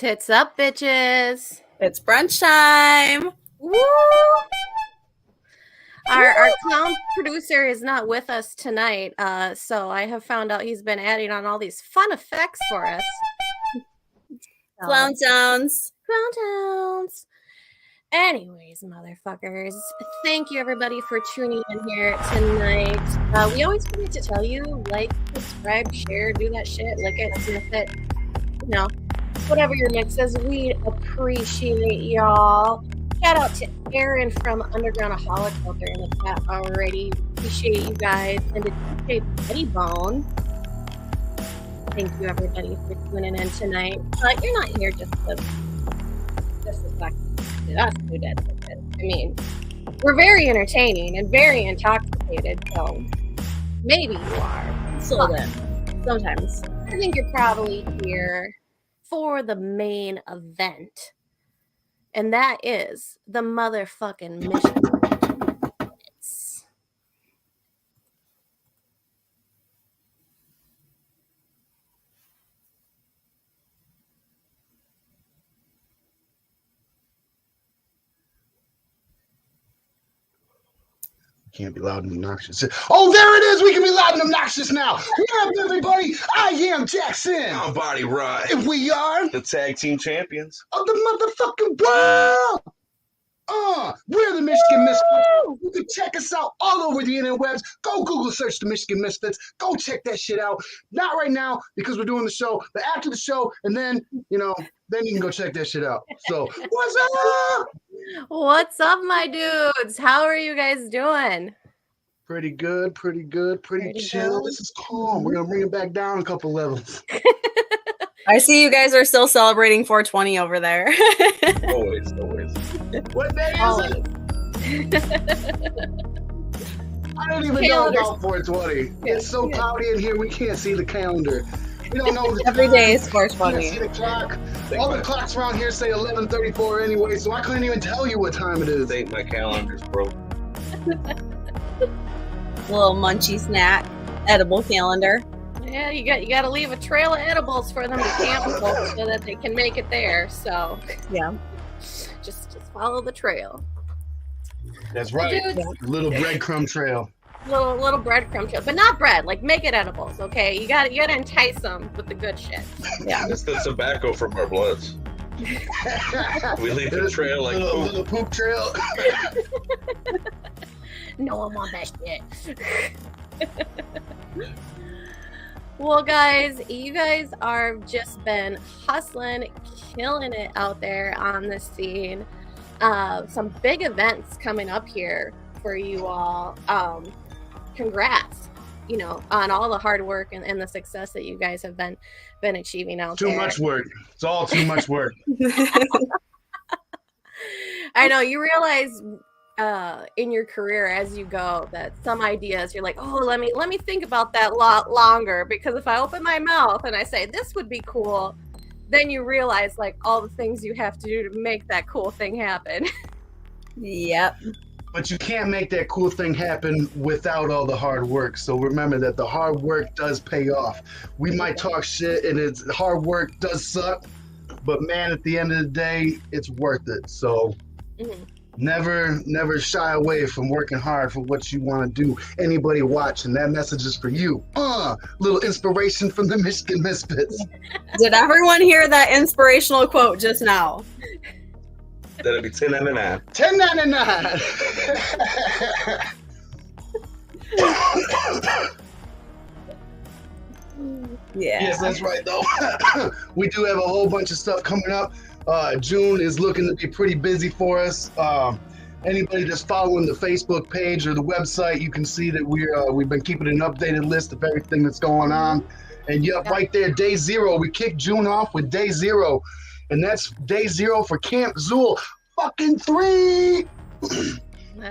Tits up, bitches. It's brunch time. Woo! Our clown producer is not with us tonight, so I have found out he's been adding on all these fun effects for us. Clown sounds. Clown towns. Anyways, motherfuckers, thank you everybody for tuning in here tonight. We always forget to tell you, like, subscribe, share, do that shit, lick it, sniff it, you know, whatever your mix is. We appreciate y'all. Shout out to Aaron from Undergroundaholic out there in the chat already. Appreciate you guys. And to DJ Betty Bone. Thank you everybody for tuning in tonight. You're not here just to talk to us who did it. I mean, we're very entertaining and very intoxicated, so maybe you are. Sometimes. I think you're probably here for the main event. And that is the motherfucking Michigan Misfits. Can't be loud and obnoxious. Oh, there it is. We can be loud and obnoxious now. What up, everybody? I am Jackson. I'm Body Rod. And we are the tag team champions of the motherfucking world. We're the Michigan Misfits. You can check us out all over the interwebs. Go Google search the Michigan Misfits. Go check that shit out. Not right now because we're doing the show, but after the show, and then, then you can go check that shit out. So, what's up? What's up, my dudes? How are you guys doing? Pretty good, pretty chill. Good. This is calm. We're going to bring it back down a couple levels. I see you guys are still celebrating 420 over there. always. What day is it? I don't even know about 420. It's so cloudy in here, we can't see the calendar. We don't know the Every time. day is We 420. can't see the clock. All the clocks around here say 11:34 anyway, so I couldn't even tell you what time it is. I think my calendar's broke. Little munchy snack, edible calendar. Yeah, you got to leave a trail of edibles for them to camp so that they can make it there. So Yeah. just follow the trail. That's right. Dudes. Little breadcrumb trail. Little breadcrumb trail, but not bread. Like, make it edibles, okay? You got to entice them with the good shit. Yeah. It's the tobacco from our bloods. We leave the trail like little poop trail. No one want that shit. Well, guys, you guys are just been hustling, killing it out there on the scene. Some big events coming up here for you all. Congrats, on all the hard work and the success that you guys have been achieving out there. Too much work. It's all too much work. I know, you realize in your career as you go that some ideas you're like, oh, let me think about that lot longer, because if I open my mouth and I say this would be cool, then you realize like all the things you have to do to make that cool thing happen. Yep. But you can't make that cool thing happen without all the hard work. So remember that the hard work does pay off. We might talk shit and it's hard work does suck, but man, at the end of the day, it's worth it. So never shy away from working hard for what you want to do. Anybody watching, that message is for you. Little inspiration from the Michigan Misfits. Did everyone hear that inspirational quote just now? that'll be $10.99. $10.99. Yeah. Yes, that's right, though. We do have a whole bunch of stuff coming up. June is looking to be pretty busy for us. Anybody that's following the Facebook page or the website, you can see that we've been keeping an updated list of everything that's going on. And right there, day 0. We kicked June off with day 0. And that's day 0 for Camp Xul. Fucking 3!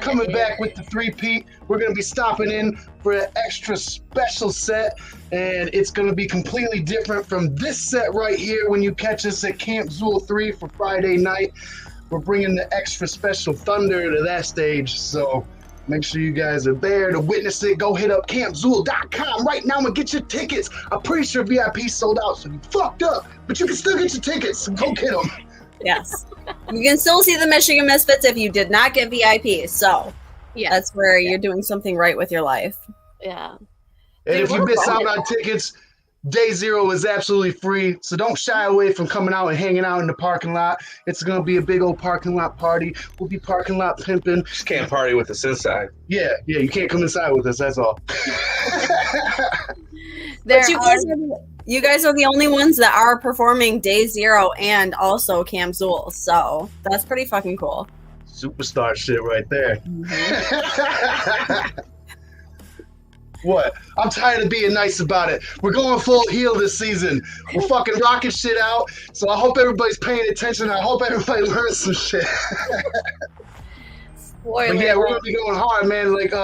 Coming back with the 3-peat. We're going to be stopping in for an extra special set. And it's going to be completely different from this set right here when you catch us at Camp Xul 3 for Friday night. We're bringing the extra special thunder to that stage. So Make sure you guys are there to witness it. Go hit up campxul.com right now and get your tickets. I'm pretty sure VIP sold out, so you fucked up, but you can still get your tickets. Go get them. Yes. You can still see the Michigan Misfits if you did not get VIP. So Yeah. that's where you're doing something right with your life. Yeah. And Dude, if you we're miss out bummed. on tickets, Day Zero is absolutely free. So don't shy away from coming out and hanging out in the parking lot. It's going to be a big old parking lot party. We'll be parking lot pimping. Just can't party with us inside. Yeah, you can't come inside with us. That's all. There But you guys are the only ones that are performing Day Zero and also Camp Xul. So that's pretty fucking cool. Superstar shit right there. What? I'm tired of being nice about it. We're going full heel this season. We're fucking rocking shit out. So I hope everybody's paying attention. I hope everybody learns some shit. Spoiler. But yeah, we're gonna be going hard, man. Like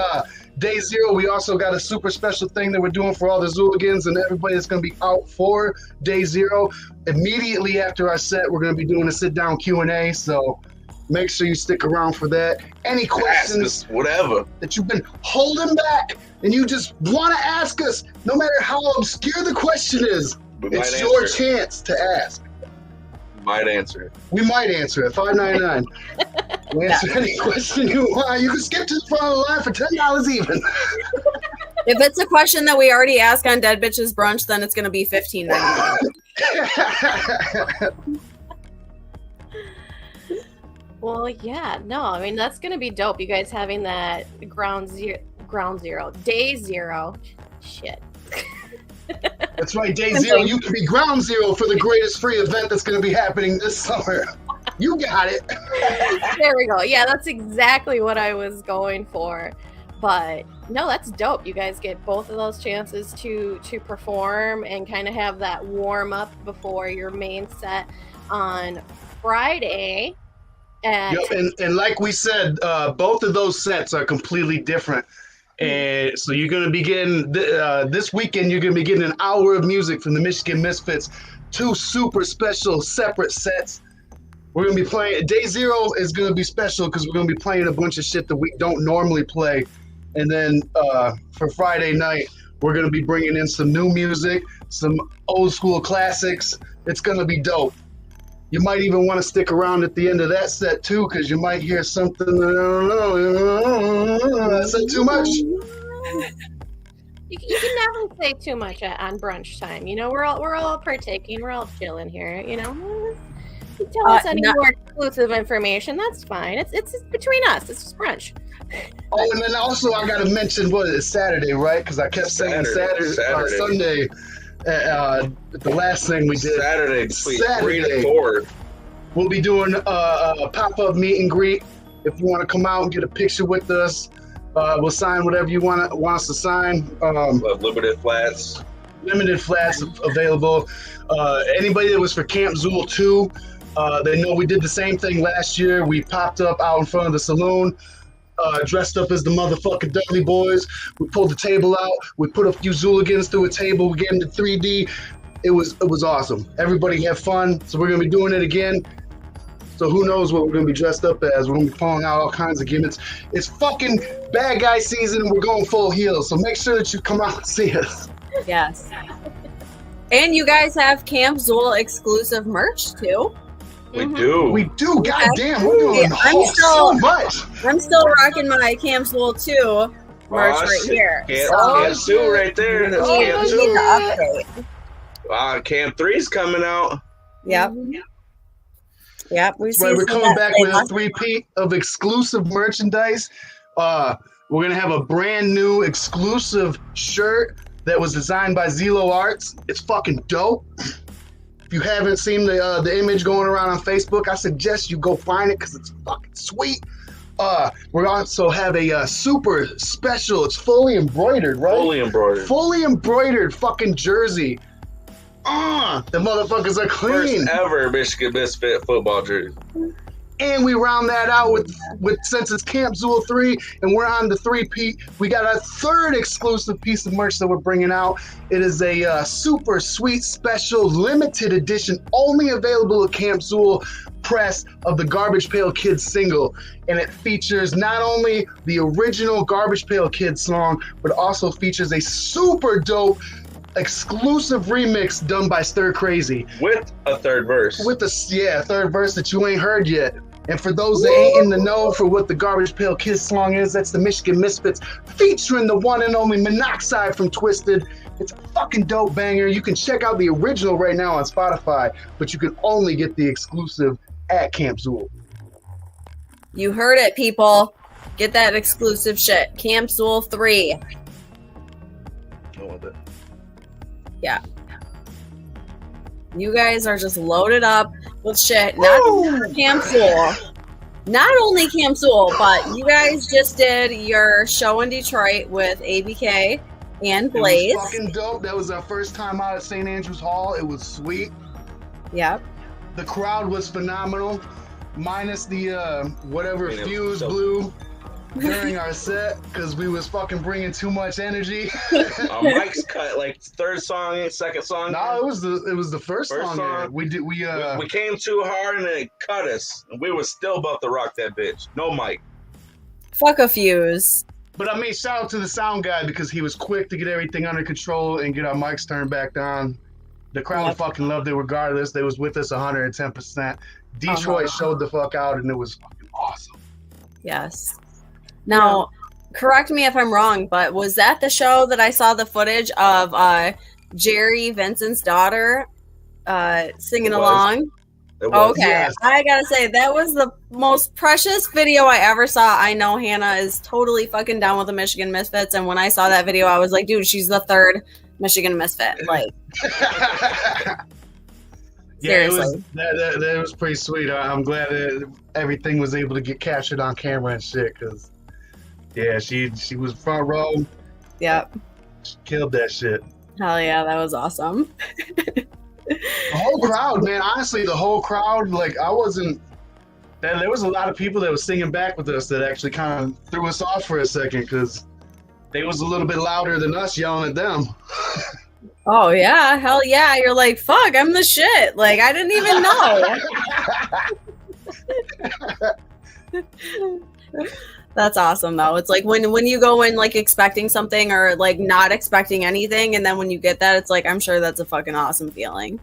Day Zero, we also got a super special thing that we're doing for all the Zooligans and everybody that's gonna be out for Day Zero. Immediately after our set, we're gonna be doing a sit-down Q&A. So make sure you stick around for that. Any questions Ask us whatever. that you've been holding back and you just want to ask us, no matter how obscure the question is, We might it's your answer. chance to ask. Might answer it. We might answer it. $5.99. We'll answer any question you want. You can skip to the front of the line for $10 even. If it's a question that we already asked on Dead Bitches Brunch, then it's going to be $15.99. Well, yeah, no, I mean that's gonna be dope. You guys having that ground zero, day zero, shit. That's right, Day Zero. You can be ground zero for the greatest free event that's going to be happening this summer. You got it. There we go. Yeah, that's exactly what I was going for. But no, that's dope. You guys get both of those chances to perform and kind of have that warm up before your main set on Friday. Yep, and like we said, both of those sets are completely different. And so you're going to be getting, this weekend, you're going to be getting an hour of music from the Michigan Misfits, 2 super special separate sets. We're going to be playing, Day Zero is going to be special because we're going to be playing a bunch of shit that we don't normally play. And then for Friday night, we're going to be bringing in some new music, some old school classics. It's going to be dope. You might even want to stick around at the end of that set too, because you might hear something. I don't know. I said too much. You can never say too much on brunch time. You know, we're all partaking. We're all chilling here. You know, you tell us any more exclusive information. That's fine. It's between us. It's just brunch. Oh, and then also I got to mention what it's Saturday, right? Because I kept saying Saturday. Sunday. The last thing we did Saturday between 3 to 4. We'll be doing a pop-up meet and greet. If you want to come out and get a picture with us, we'll sign whatever you want us to sign. Limited flats available. Anybody that was for Camp Xul 2, they know we did the same thing last year. We popped up out in front of the saloon, dressed up as the motherfucking Dudley Boys. We pulled the table out. We put a few Zooligans through a table. We gave them the 3D. It was awesome. Everybody had fun. So we're gonna be doing it again. So who knows what we're gonna be dressed up as? We're gonna be pulling out all kinds of gimmicks. It's fucking bad guy season, and we're going full heel. So make sure that you come out and see us. Yes. And you guys have Camp Xul exclusive merch too. We do. We do. Goddamn, we're doing so much. I'm still rocking my Camp Xul 2 merch right here. Camp 2 right there. That's Camp 2. Camp 3's coming out. Yep. Yep. We're coming back with a 3-peat of exclusive merchandise. We're gonna have a brand new exclusive shirt that was designed by Zelo Arts. It's fucking dope. If you haven't seen the image going around on Facebook, I suggest you go find it because it's fucking sweet. We also have a super special. It's fully embroidered, right? Fully embroidered fucking jersey. The motherfuckers are clean. First ever Michigan Misfit football jersey. And we round that out with since it's Camp Xul 3 and we're on the 3-peat, we got our third exclusive piece of merch that we're bringing out. It is a super sweet special limited edition only available at Camp Xul press of the Garbage Pail Kids single, and it features not only the original Garbage Pail Kids song but also features a super dope exclusive remix done by Stir Crazy with a third verse. With a third verse that you ain't heard yet. And for those that ain't in the know for what the Garbage Pail Kids song is, that's the Michigan Misfits featuring the one and only Monoxide from Twisted. It's a fucking dope banger. You can check out the original right now on Spotify, but you can only get the exclusive at Camp Xul. You heard it, people. Get that exclusive shit. Camp Xul 3. Yeah. You guys are just loaded up with shit. Not only Camp Xul. Not only Camp Xul, but you guys just did your show in Detroit with ABK and Blaze. It was fucking dope. That was our first time out at St. Andrews Hall. It was sweet. Yep. The crowd was phenomenal, minus the whatever fuse blew during our set because we was fucking bringing too much energy. Mike's cut like third song, second song. No, it was the first song. We came too hard and it cut us, and we was still about to rock that bitch. No mic. Fuck a fuse. But I mean, shout out to the sound guy because he was quick to get everything under control and get our mics turned back on. The crowd fucking loved it regardless. They was with us 110%. Detroit showed the fuck out and it was fucking awesome. Yes. Now, correct me if I'm wrong, but was that the show that I saw the footage of Jerry Vincent's daughter singing along? Okay. Yes. I gotta say, that was the most precious video I ever saw. I know Hannah is totally fucking down with the Michigan Misfits, and when I saw that video, I was like, dude, she's the third Michigan Misfit. Like, seriously. That was pretty sweet. I'm glad that everything was able to get captured on camera and shit, because she was front row. Yep. She killed that shit. Hell yeah, that was awesome. The whole crowd, man. Honestly, the whole crowd, like, there was a lot of people that was singing back with us that actually kind of threw us off for a second because they was a little bit louder than us yelling at them. Oh, yeah. Hell yeah. You're like, fuck, I'm the shit. Like, I didn't even know. That's awesome, though. It's like when you go in, like, expecting something or, like, not expecting anything, and then when you get that, it's like, I'm sure that's a fucking awesome feeling.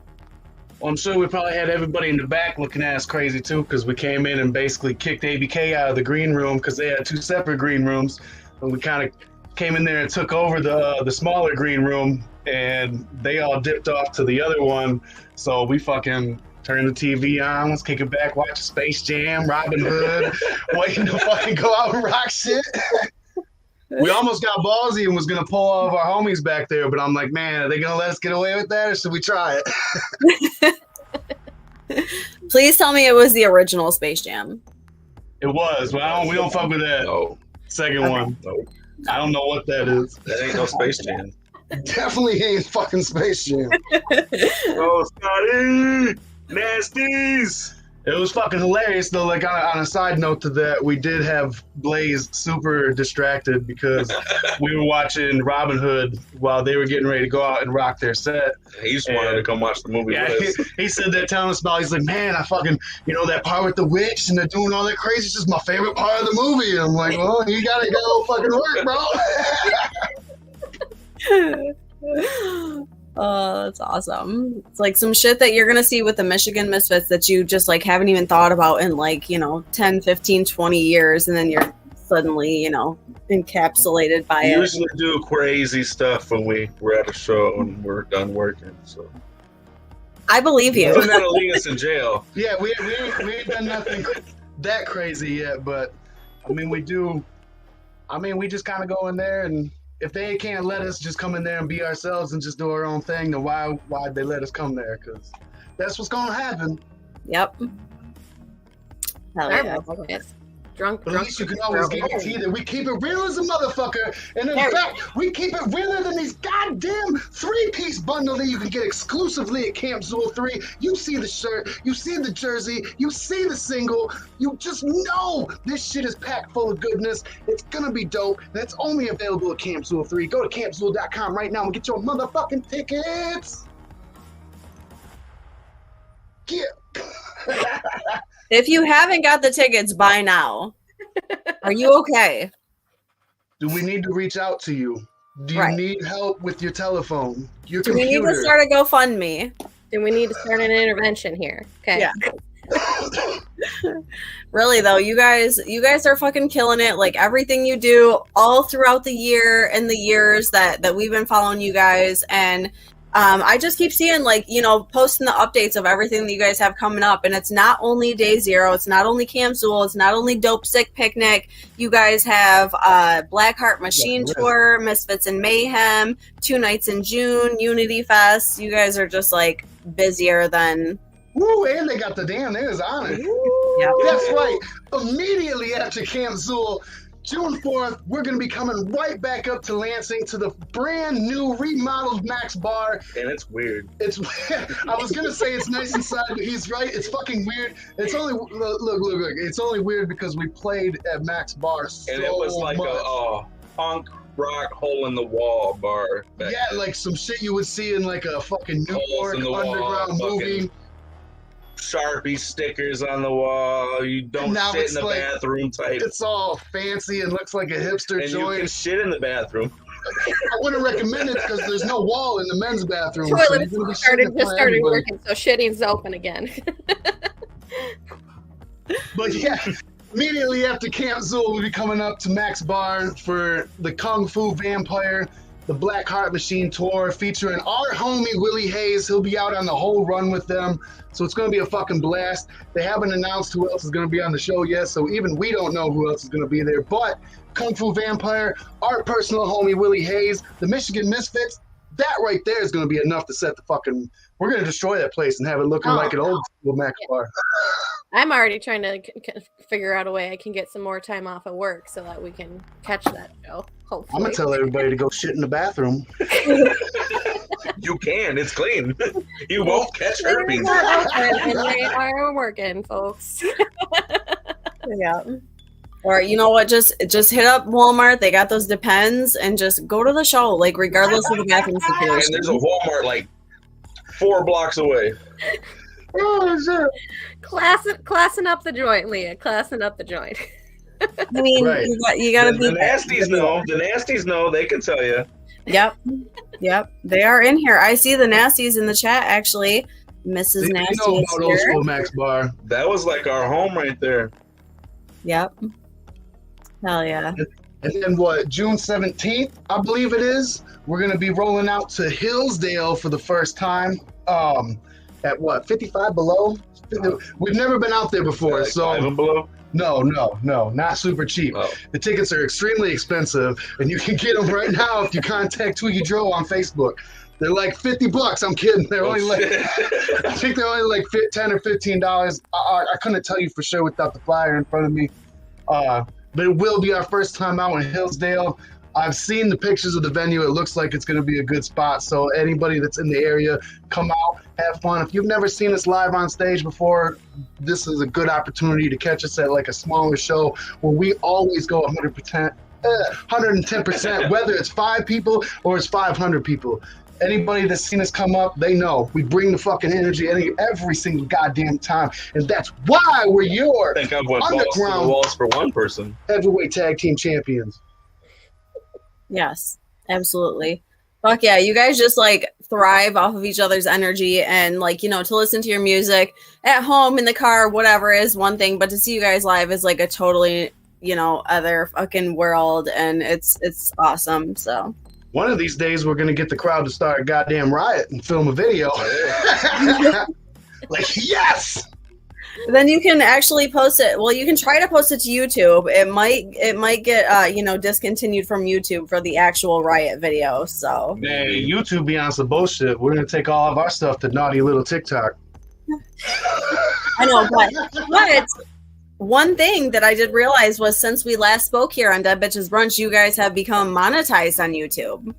Well, I'm sure we probably had everybody in the back looking at us crazy, too, because we came in and basically kicked ABK out of the green room because they had two separate green rooms. And we kind of came in there and took over the smaller green room, and they all dipped off to the other one. So we fucking turned the TV on, let's kick it back, watch Space Jam, Robin Hood, waiting to fucking go out and rock shit. We almost got ballsy and was going to pull all of our homies back there, but I'm like, man, are they going to let us get away with that, or should we try it? Please tell me it was the original Space Jam. It was. Well, we don't fuck with that. No. Second one. No. I don't know what that is. That ain't no Space Jam. Definitely ain't fucking Space Jam. Oh, Scotty! Nasties! It was fucking hilarious, though. Like, on a side note to that, we did have Blaze super distracted because we were watching Robin Hood while they were getting ready to go out and rock their set. He just wanted to come watch the movie with us. He said that, telling us about, he's like, man, I fucking, that part with the witch and they're doing all that crazy, it's just my favorite part of the movie. And I'm like, well, you gotta go fucking work, bro. Oh, that's awesome. It's like some shit that you're going to see with the Michigan Misfits that you just like haven't even thought about in like, 10, 15, 20 years. And then you're suddenly, encapsulated by it. We usually do crazy stuff when we're at a show and we're done working. So I believe you. Doesn't that leave us in jail? Yeah, we ain't done nothing that crazy yet, but I mean, we do. I mean, we just kind of go in there, and if they can't let us just come in there and be ourselves and just do our own thing, then why'd they let us come there? Because that's what's going to happen. Yep. Hell yeah. But at least you can always guarantee that we keep it real as a motherfucker. And in fact, we keep it realer than these goddamn 3-piece bundle that you can get exclusively at Camp Xul 3. You see the shirt, you see the jersey, you see the single. You just know this shit is packed full of goodness. It's gonna be dope. And it's only available at Camp Xul 3. Go to campxul.com right now and get your motherfucking tickets. Yeah. If you haven't got the tickets by now, are you okay? Do we need to reach out to you? Do you need help with your telephone, your Do computer? we need to start a GoFundMe? Do we need to start an intervention here? Okay. Yeah. Really though, you guys are fucking killing it. Like everything you do all throughout the year and the years that we've been following you guys, and I just keep seeing, like, you know, posting the updates of everything that you guys have coming up. And it's not only Day Zero, it's not only Camp Xul, it's not only Dope Sick Picnic. You guys have Blackheart Machine Tour, Misfits and Mayhem, 2 nights in June, Unity Fest. You guys are just like busier than. Woo, and they got the damn nails on it. Yeah. That's right. Immediately after Camp Xul, June 4th, we're going to be coming right back up to Lansing to the brand new remodeled Max Bar. And it's weird. It's. I was going to say it's nice inside, but he's right. It's fucking weird. It's only look. It's only weird because we played at Max Bar so And it was like much. a punk rock hole in the wall bar. Yeah, like some shit you would see in like a fucking New York in the underground wall, movie. Sharpie stickers on the wall. You don't Now shit it's in the like- bathroom type. It's all fancy and looks like a hipster And you joint. can shit in the bathroom. I wouldn't recommend it because there's no wall in the men's bathroom. so Toilet you're gonna be started shitting just for started everybody. working, so shitting's open again. But yeah, immediately after Camp Xul, we'll be coming up to Max Bar for the Kung Fu Vampire, the Black Heart Machine Tour, featuring our homie Willie Hayes. He'll be out on the whole run with them. So it's going to be a fucking blast. They haven't announced who else is going to be on the show yet, so even we don't know who else is going to be there. But Kung Fu Vampire, our personal homie Willie Hayes, the Michigan Misfits, that right there is going to be enough to set the fucking... We're going to destroy that place and have it looking like an old school Max Bar. I'm already trying to figure out a way I can get some more time off at work so that we can catch that show. Hopefully. I'm going to tell everybody to go shit in the bathroom. You can. It's clean. You won't catch They're herpes. not open, and they are working, folks. Yeah. Or you know what? Just hit up Walmart. They got those Depends, and just go to the show, like regardless of the bathroom And situation. there's a Walmart like 4 blocks away. Oh, shit. Classing up the joint, Leah. Classing up the joint. I mean, Right. you gotta The be nasties know. The nasties know. They can tell you. Yep. They are in here. I see the nasties in the chat. Actually, Mrs. You Nasty know is about old here. school Max Bar. That was like our home right there. Yep. Hell yeah. And then what, June 17th, I believe it is, we're going to be rolling out to Hillsdale for the first time. At what, 55 below? We've never been out there before, Like so 5 and below. no, not super cheap. Oh. The tickets are extremely expensive, and you can get them right now if you contact Who You Dro on Facebook. They're like $50. I'm kidding. They're only like, Shit. I think they're only like $10 or $15. I couldn't tell you for sure without the flyer in front of me. But it will be our first time out in Hillsdale. I've seen the pictures of the venue. It looks like it's going to be a good spot. So anybody that's in the area, come out, have fun. If you've never seen us live on stage before, this is a good opportunity to catch us at like a smaller show where we always go 110%, whether it's 5 people or it's 500 people. Anybody that's seen us come up, they know we bring the fucking energy every single goddamn time, and that's why we're your I think I've went balls to the Underground. walls for one person. heavyweight tag team champions. Yes, absolutely. Fuck yeah, you guys just like thrive off of each other's energy, and like, you know, to listen to your music at home, in the car, whatever is one thing, but to see you guys live is like a totally, you know, other fucking world, and it's awesome. So One of these days, we're gonna get the crowd to start a goddamn riot and film a video. Like, yes! then you can actually post it. Well, you can try to post it to YouTube. It might get you know, discontinued from YouTube for the actual riot video. So Hey, YouTube be on some bullshit. We're gonna take all of our stuff to naughty little TikTok. I know, but one thing that I did realize was since we last spoke here on Dead Bitches Brunch, you guys have become monetized on YouTube.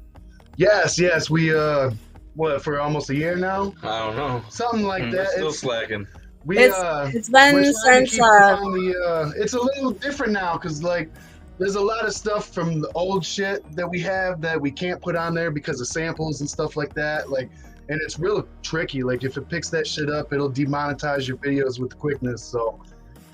Yes. We for almost a year now. I don't know. Something like that. Still slacking. It's been since it's a little different now because like there's a lot of stuff from the old shit that we have that we can't put on there because of samples and stuff like that. Like, and it's real tricky. Like if it picks that shit up, it'll demonetize your videos with quickness. So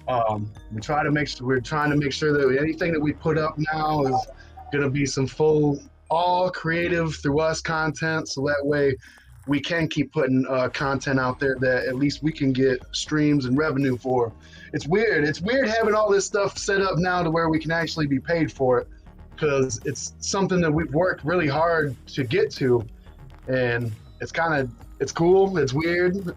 we're trying to make sure that anything that we put up now is gonna be some full, all creative through us content. So that way we can keep putting content out there that at least we can get streams and revenue for. It's weird. It's weird having all this stuff set up now to where we can actually be paid for it because it's something that we've worked really hard to get to, and it's cool. It's weird.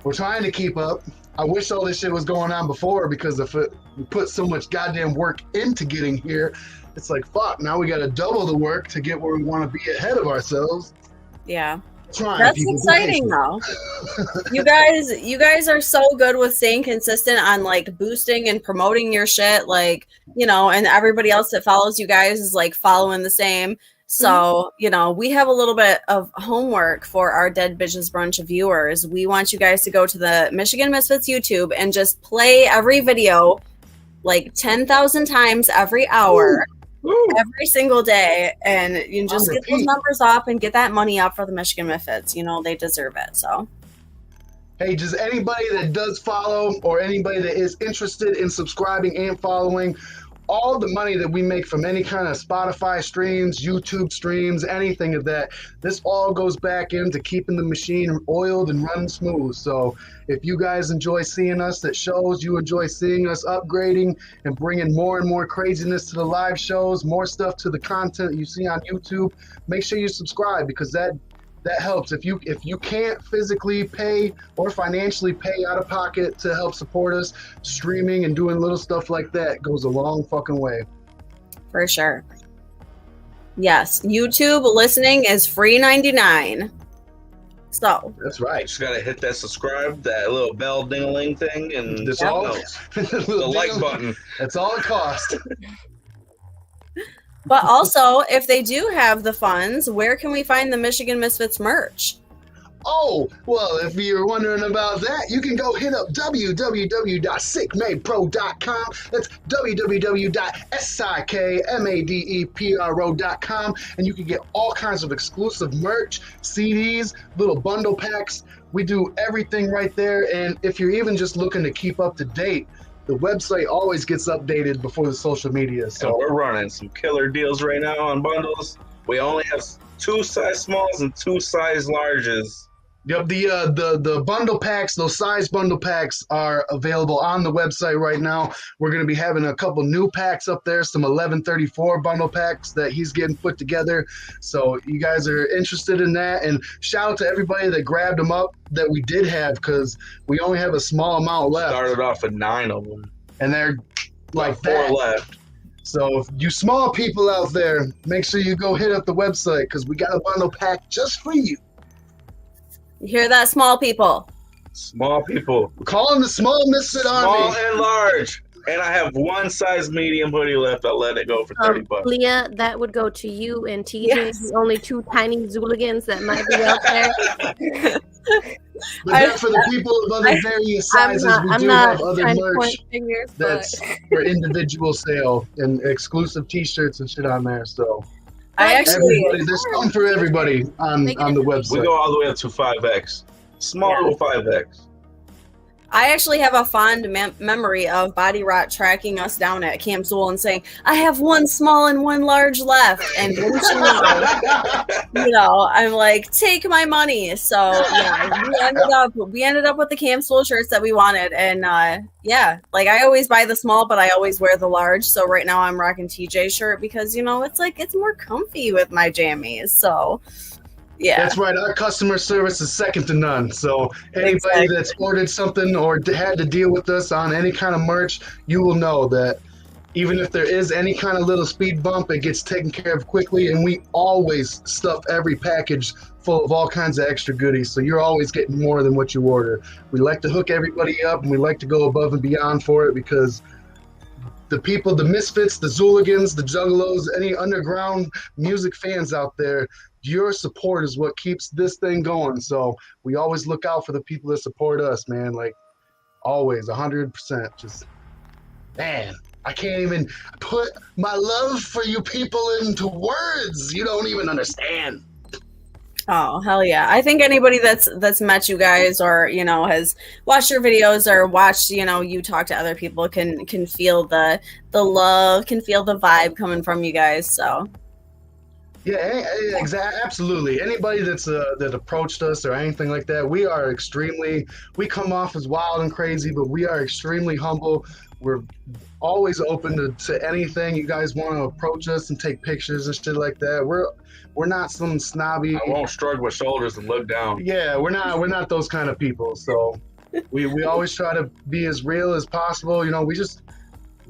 We're trying to keep up. I wish all this shit was going on before because if we put so much goddamn work into getting here, it's like, fuck, now we got to double the work to get where we want to be ahead of ourselves. Yeah. That's exciting though. You guys are so good with staying consistent on like boosting and promoting your shit, like, you know, and everybody else that follows you guys is like following the same. So, you know, we have a little bit of homework for our Dead Bitches Brunch viewers. We want you guys to go to the Michigan Misfits YouTube and just play every video like 10,000 times every hour. Ooh. Every single day, and you can just get those numbers up and get that money up for the Michigan Misfits. You know, they deserve it. So, hey, just anybody that does follow or anybody that is interested in subscribing and following, all the money that we make from any kind of Spotify streams, YouTube streams, anything of that, this all goes back into keeping the machine oiled and running smooth. So if you guys enjoy seeing us at shows, you enjoy seeing us upgrading and bringing more and more craziness to the live shows, more stuff to the content that you see on YouTube, make sure you subscribe because that helps. If you can't physically pay or financially pay out of pocket to help support us, streaming and doing little stuff like that goes a long fucking way. For sure. Yes, YouTube listening is free 99. So that's right. Just gotta hit that subscribe, that little bell ding-a-ling thing, and that's all. The like button. That's all it costs. But also, if they do have the funds, where can we find the Michigan Misfits merch? Oh, well, if you're wondering about that, you can go hit up www.sickmadepro.com. That's www.sickmadepro.com, and you can get all kinds of exclusive merch, CDs, little bundle packs. We do everything right there, and if you're even just looking to keep up to date, the website always gets updated before the social media. So and we're running some killer deals right now on bundles. We only have 2 size smalls and 2 size larges. Yep, the bundle packs, those size bundle packs are available on the website right now. We're going to be having a couple new packs up there, some 1134 bundle packs that he's getting put together. So you guys are interested in that. And shout out to everybody that grabbed them up that we did have because we only have a small amount left. Started off with 9 of them. And they're like 4 left. So if you small people out there, make sure you go hit up the website because we got a bundle pack just for you. You hear that, small people? Small people. We're calling the Small Misfit Army. Small and large. And I have 1 size medium hoodie left. I'll let it go for $30. Leah, that would go to you and TJ, the only 2 tiny Zooligans that might be out there. But then for the people of other various sizes, we do have other merch that's for individual sale and exclusive T-shirts and shit on there. So there's something for everybody on the website. We go all the way up to 5X. Small to 5X. I actually have a fond memory of Body Rot tracking us down at Camp Xul and saying, I have 1 small and 1 large left. And you know, I'm like, take my money. So yeah, we ended up with the Camp Xul shirts that we wanted. And like I always buy the small, but I always wear the large. So right now I'm rocking TJ's shirt because, you know, it's like, it's more comfy with my jammies. So yeah, that's right. Our customer service is second to none. So anybody that's ordered something or had to deal with us on any kind of merch, you will know that Even if there is any kind of little speed bump, it gets taken care of quickly, and we always stuff every package full of all kinds of extra goodies, so you're always getting more than what you order. We like to hook everybody up, and we like to go above and beyond for it, because the people, the Misfits, the Zooligans, the Juggalos, any underground music fans out there, your support is what keeps this thing going. So we always look out for the people that support us, man. Like, always, 100%. Just, man, I can't even put my love for you people into words. You don't even understand. Oh, hell yeah. I think anybody that's met you guys, or, you know, has watched your videos or watched, you know, you talk to other people can feel the love, can feel the vibe coming from you guys. So yeah, exactly, absolutely. Anybody that's that approached us or anything like that, we come off as wild and crazy, but we are extremely humble. We're always open to anything. You guys want to approach us and take pictures and shit like that. We're not some snobby. I won't shrug my shoulders and look down. Yeah, we're not those kind of people. So we always try to be as real as possible. You know,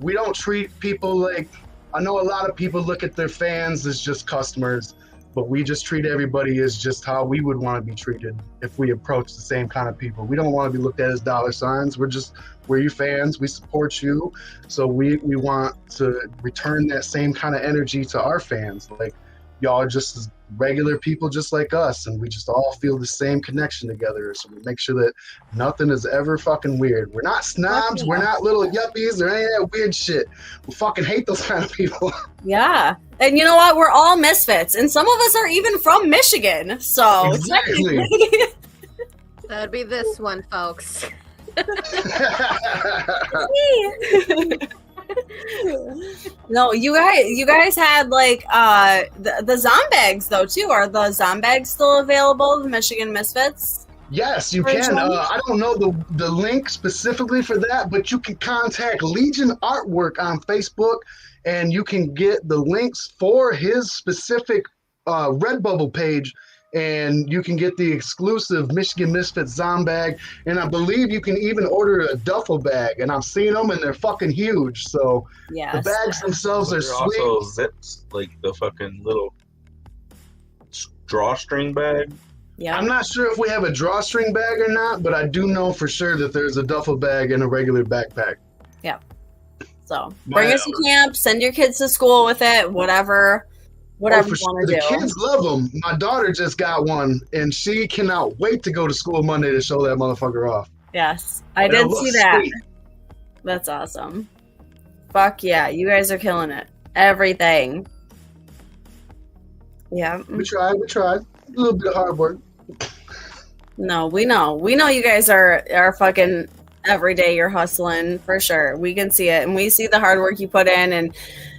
we don't treat people like, I know a lot of people look at their fans as just customers, but we just treat everybody as just how we would want to be treated if we approach the same kind of people. We don't want to be looked at as dollar signs. We're your fans. We support you. So we want to return that same kind of energy to our fans. Like, y'all are just as regular people just like us, and we just all feel the same connection together. So we make sure that nothing is ever fucking weird. We're not snobs. Yeah. We're not little yuppies or any of that weird shit. We fucking hate those kind of people. Yeah. And you know what? We're all misfits, and some of us are even from Michigan. So exactly. That'd be this one, folks. No, you guys had like the Zombags though too. Are the Zombags still available? The Michigan Misfits? Yes, you can. I don't know the link specifically for that, but you can contact Legion Artwork on Facebook, and you can get the links for his specific Redbubble page. And you can get the exclusive Michigan Misfits Zombag, and I believe you can even order a duffel bag. And I've seen them, and they're fucking huge. So yes. The bags themselves are sweet. Also zips, like the fucking little drawstring bag. Yeah, I'm not sure if we have a drawstring bag or not, but I do know for sure that there's a duffel bag and a regular backpack. Yeah. So bring us to camp, send your kids to school with it, whatever. Whatever you want to do. The kids love them. My daughter just got one, and she cannot wait to go to school Monday to show that motherfucker off. Yes, I did see that. Sweet. That's awesome. Fuck yeah, you guys are killing it. Everything. Yeah. We tried. A little bit of hard work. No, we know you guys are fucking every day. You're hustling for sure. We can see it, and we see the hard work you put in, and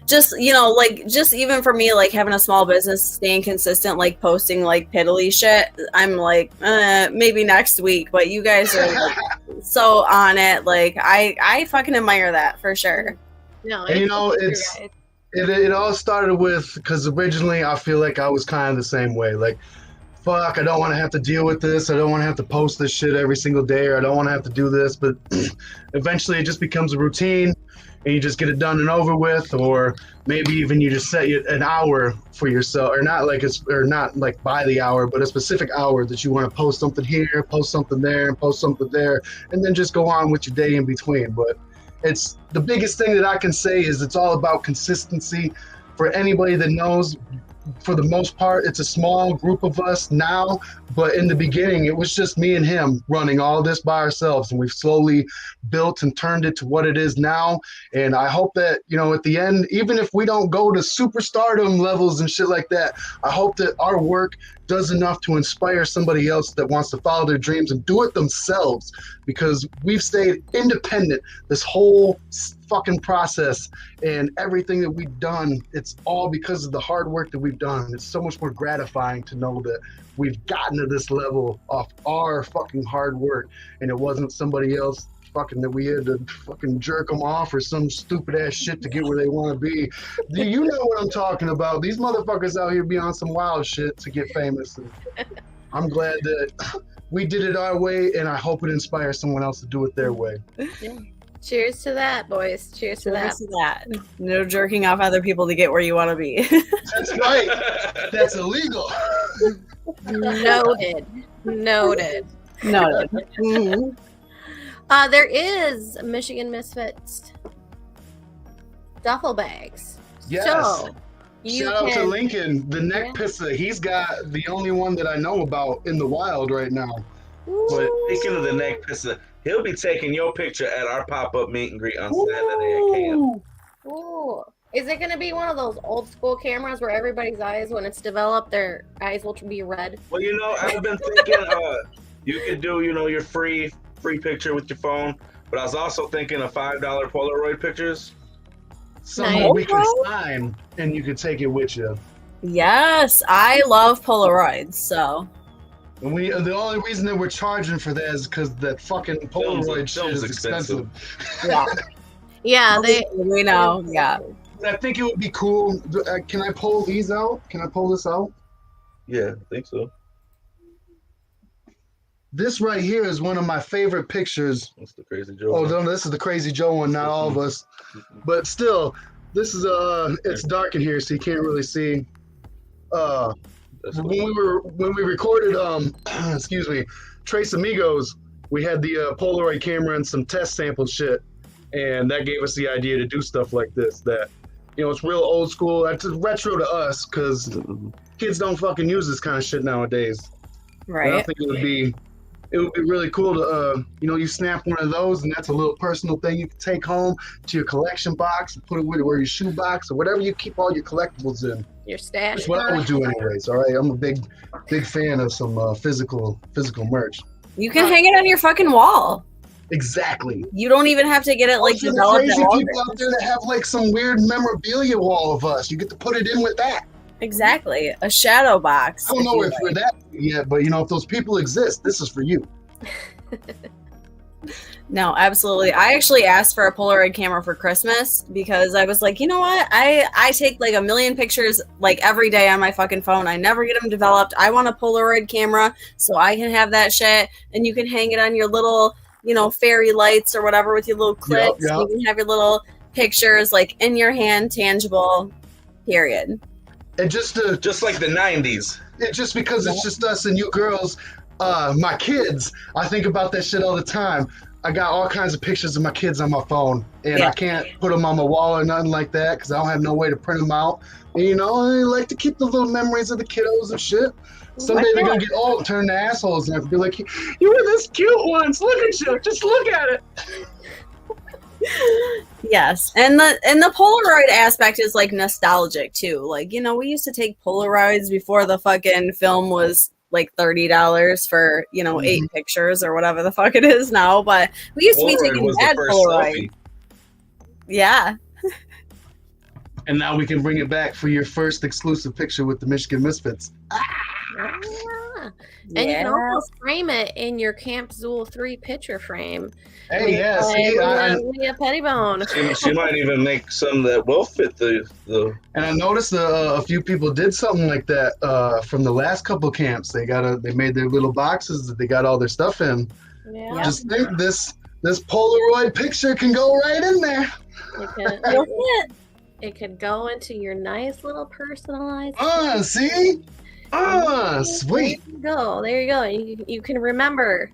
just, you know, like, just even for me, like, having a small business, staying consistent, like, posting, like, piddly shit, I'm like, maybe next week, but you guys are like, so on it. Like, I fucking admire that, for sure. No, and, you know, it all started with, because originally I feel like I was kind of the same way. Like, fuck, I don't want to have to deal with this. I don't want to have to post this shit every single day, or I don't want to have to do this. But eventually it just becomes a routine, and you just get it done and over with. Or maybe even you just set an hour for yourself, or not like by the hour, but a specific hour that you want to post something here, post something there, and post something there, and then just go on with your day in between. But it's the biggest thing that I can say is it's all about consistency. For anybody that knows, for the most part, it's a small group of us now, but in the beginning, it was just me and him running all this by ourselves, and we've slowly built and turned it to what it is now. And I hope that, you know, at the end, even if we don't go to superstardom levels and shit like that, I hope that our work does enough to inspire somebody else that wants to follow their dreams and do it themselves, because we've stayed independent this whole fucking process, and everything that we've done, it's all because of the hard work that we've done. It's so much more gratifying to know that we've gotten to this level off our fucking hard work, and it wasn't somebody else fucking that we had to fucking jerk them off or some stupid ass shit to get where they want to be. Do you know what I'm talking about? These motherfuckers out here be on some wild shit to get famous, and I'm glad that we did it our way, and I hope it inspires someone else to do it their way. Yeah. Cheers to that, boys. Cheers to that. Cheers to that. No jerking off other people to get where you want to be. That's right. That's illegal. Noted. Noted. Noted. Mhm. There is Michigan Misfits duffel bags. Yes. So you Shout out to can- Lincoln, the neck pisser. He's got the only one that I know about in the wild right now. But speaking of the neck pisser, he'll be taking your picture at our pop-up meet and greet on Saturday at camp. Ooh. Is it going to be one of those old school cameras where everybody's eyes, when it's developed, their eyes will be red? Well, I've been thinking you could do, your free picture with your phone, but I was also thinking of $5 Polaroid pictures. Something Nice. we can sign and you can take it with you. Yes, I love Polaroids, so. And the only reason that we're charging for that is because that fucking Polaroid shit is expensive. Yeah. Yeah, We know, yeah. But I think it would be cool. Can I pull these out? Can I pull this out? Yeah, I think so. This right here is one of my favorite pictures. That's the Crazy Joe. Oh, no, this is the Crazy Joe one, not all of us. But still, this is it's dark in here, so you can't really see. That's When we recorded excuse me, Trace Amigos, we had the Polaroid camera and some test sample shit, and that gave us the idea to do stuff like this. That it's real old school. That's retro to us because kids don't fucking use this kind of shit nowadays. And I Right. think it would be really cool to you snap one of those, and that's a little personal thing you can take home to your collection box and put it where your shoe box or whatever you keep all your collectibles in. your stash. That's what I would do anyways. All right, I'm a big fan of some physical merch. You can hang it on your fucking wall. Exactly. You don't even have to get it like Also, the developed. crazy at all. people out there that have like some weird memorabilia wall of us. You get to put it in with that. Exactly. A shadow box. I don't know if if you we're like. that yet, but if those people exist, this is for you. No, absolutely. I actually asked for a Polaroid camera for Christmas because I was like, you know what? I take like a million pictures like every day on my fucking phone. I never get them developed. I want a Polaroid camera so I can have that shit, and you can hang it on your little, fairy lights or whatever with your little clips. Yep. You can have your little pictures like in your hand, tangible. Period. And just like the 90s. just because it's just us and you girls, my kids, I think about that shit all the time. I got all kinds of pictures of my kids on my phone, and Yeah. I can't put them on my wall or nothing like that because I don't have no way to print them out. And, I like to keep the little memories of the kiddos and shit. Someday they're going to get old and turn to assholes, and I can be like, you were this cute once. Look at you. Just look at it. Yes, and the Polaroid aspect is like nostalgic too. Like we used to take Polaroids before the fucking film was like $30 for 8 pictures or whatever the fuck it is now. But we used to be Polaroid taking was the bad first Polaroid. selfie. Yeah, And now we can bring it back for your first exclusive picture with the Michigan Misfits. Ah. And you can also frame it in your Camp Xul 3 picture frame. Hey, yeah, see, Leah Pettibone. She might even make some that will fit the. and I noticed a few people did something like that from the last couple camps. They made their little boxes that they got all their stuff in. Yeah. Just think this Polaroid picture can go right in there. It could go into your nice little personalized. See? Sweet. There you go. You can remember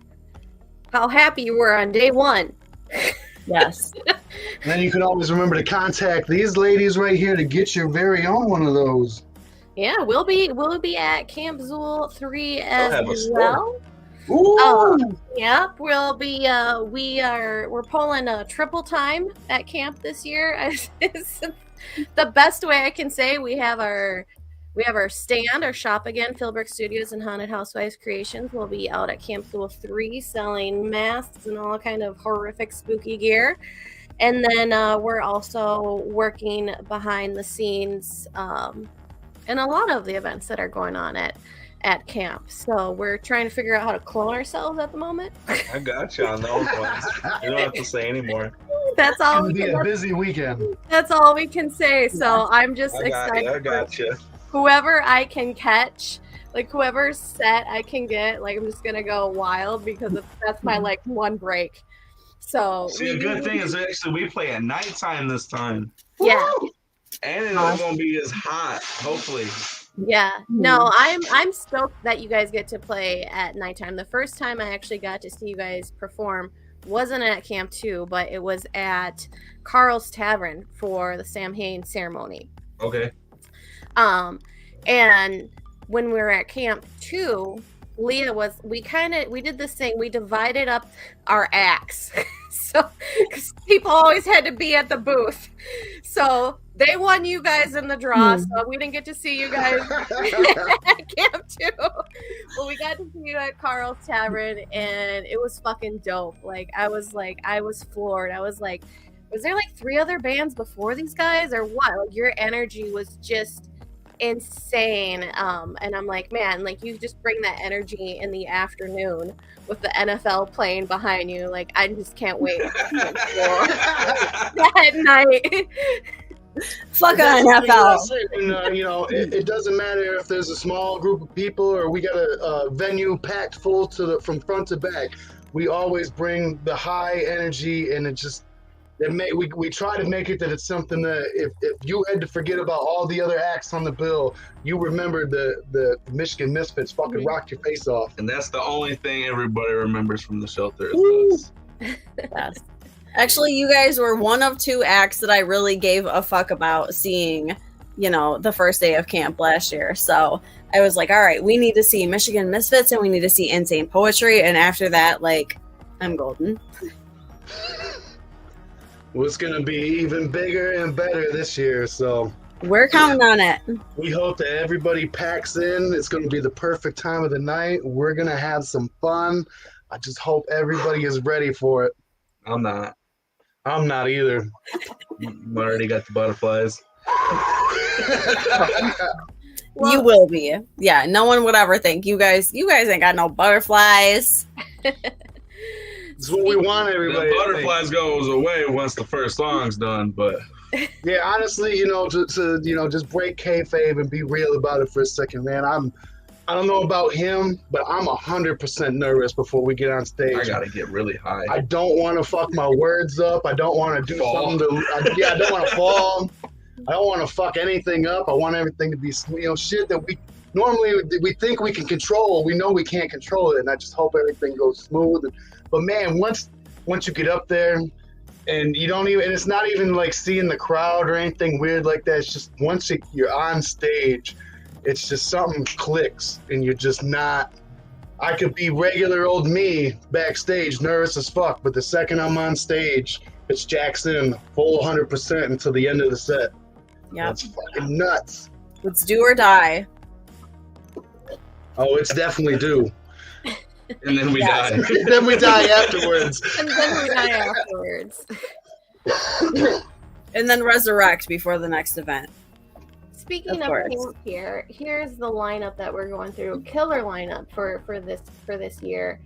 how happy you were on day one. yes. And then you can always remember to contact these ladies right here to get your very own one of those. Yeah, we'll be at Camp Xul 3 have a as store. well. Ooh. Yep, we'll be we're pulling a triple time at camp this year. It's the best way I can say. We have our stand, our shop again, Philbrook Studios and Haunted Housewives Creations. We'll be out at Camp Xul 3 selling masks and all kind of horrific spooky gear. And then we're also working behind the scenes in a lot of the events that are going on at camp. So we're trying to figure out how to clone ourselves at the moment. I got you on those ones. You don't have to say anymore. That's all. It'll be a busy weekend. That's all we can say. So I'm just excited. I got you. Whoever I can catch, like whoever's set I can get, like I'm just gonna go wild because that's my like one break. So See, the good thing is actually we play at nighttime this time. yeah. And it won't be as hot, hopefully. Yeah. No, I'm stoked that you guys get to play at nighttime. The first time I actually got to see you guys perform wasn't at Camp 2, but it was at Carl's Tavern for the Sam Hain ceremony. Okay. And when we were at Camp 2, Leah we did this thing, we divided up our acts. So, because people always had to be at the booth. So they won you guys in the draw, so we didn't get to see you guys at Camp 2. But we got to see you at Carl's Tavern, and it was fucking dope. I was floored. I was like, was there like 3 other bands before these guys or what? Like, your energy was just insane. And I'm like, man, like, you just bring that energy in the afternoon with the NFL playing behind you. Like, I just can't wait that night. Fuck NFL. And, it doesn't matter if there's a small group of people or we got a venue packed full from front to back. We always bring the high energy, and we try to make it that it's something that if you had to forget about all the other acts on the bill, you remember the Michigan Misfits fucking rocked your face off. And that's the only thing everybody remembers from the shelter is us. Yes. Actually, you guys were one of 2 acts that I really gave a fuck about seeing, the first day of camp last year. So I was like, all right, we need to see Michigan Misfits and we need to see Insane Poetry. And after that, like, I'm golden. Well, it's going to be even bigger and better this year, so we're counting on it. We hope that everybody packs in. It's going to be the perfect time of the night. We're going to have some fun. I just hope everybody is ready for it. I'm not. I'm not either. I already got the butterflies. Well, you will be. Yeah, no one would ever think you guys ain't got no butterflies. It's what we want everybody. The butterflies goes away once the first song's done, but yeah, honestly, just break kayfabe and be real about it for a second, man. I don't know about him, but I'm 100% nervous before we get on stage. I gotta get really high. I don't want to fuck my words up. I don't want to do something I don't want to fall. I don't want to fuck anything up. I want everything to be, shit that we normally we think we can control. We know we can't control it, and I just hope everything goes smooth. But man, once you get up there, and you don't even, and it's not even like seeing the crowd or anything weird like that. It's just once you're on stage, it's just something clicks, and you're just not. I could be regular old me backstage, nervous as fuck, but the second I'm on stage, it's Jackson full 100% until the end of the set. Yeah, it's fucking nuts. It's do or die. Oh, it's definitely due. And then we die. And then we die afterwards. And then resurrect before the next event. Speaking of camp here, here's the lineup that we're going through. Killer lineup for this year.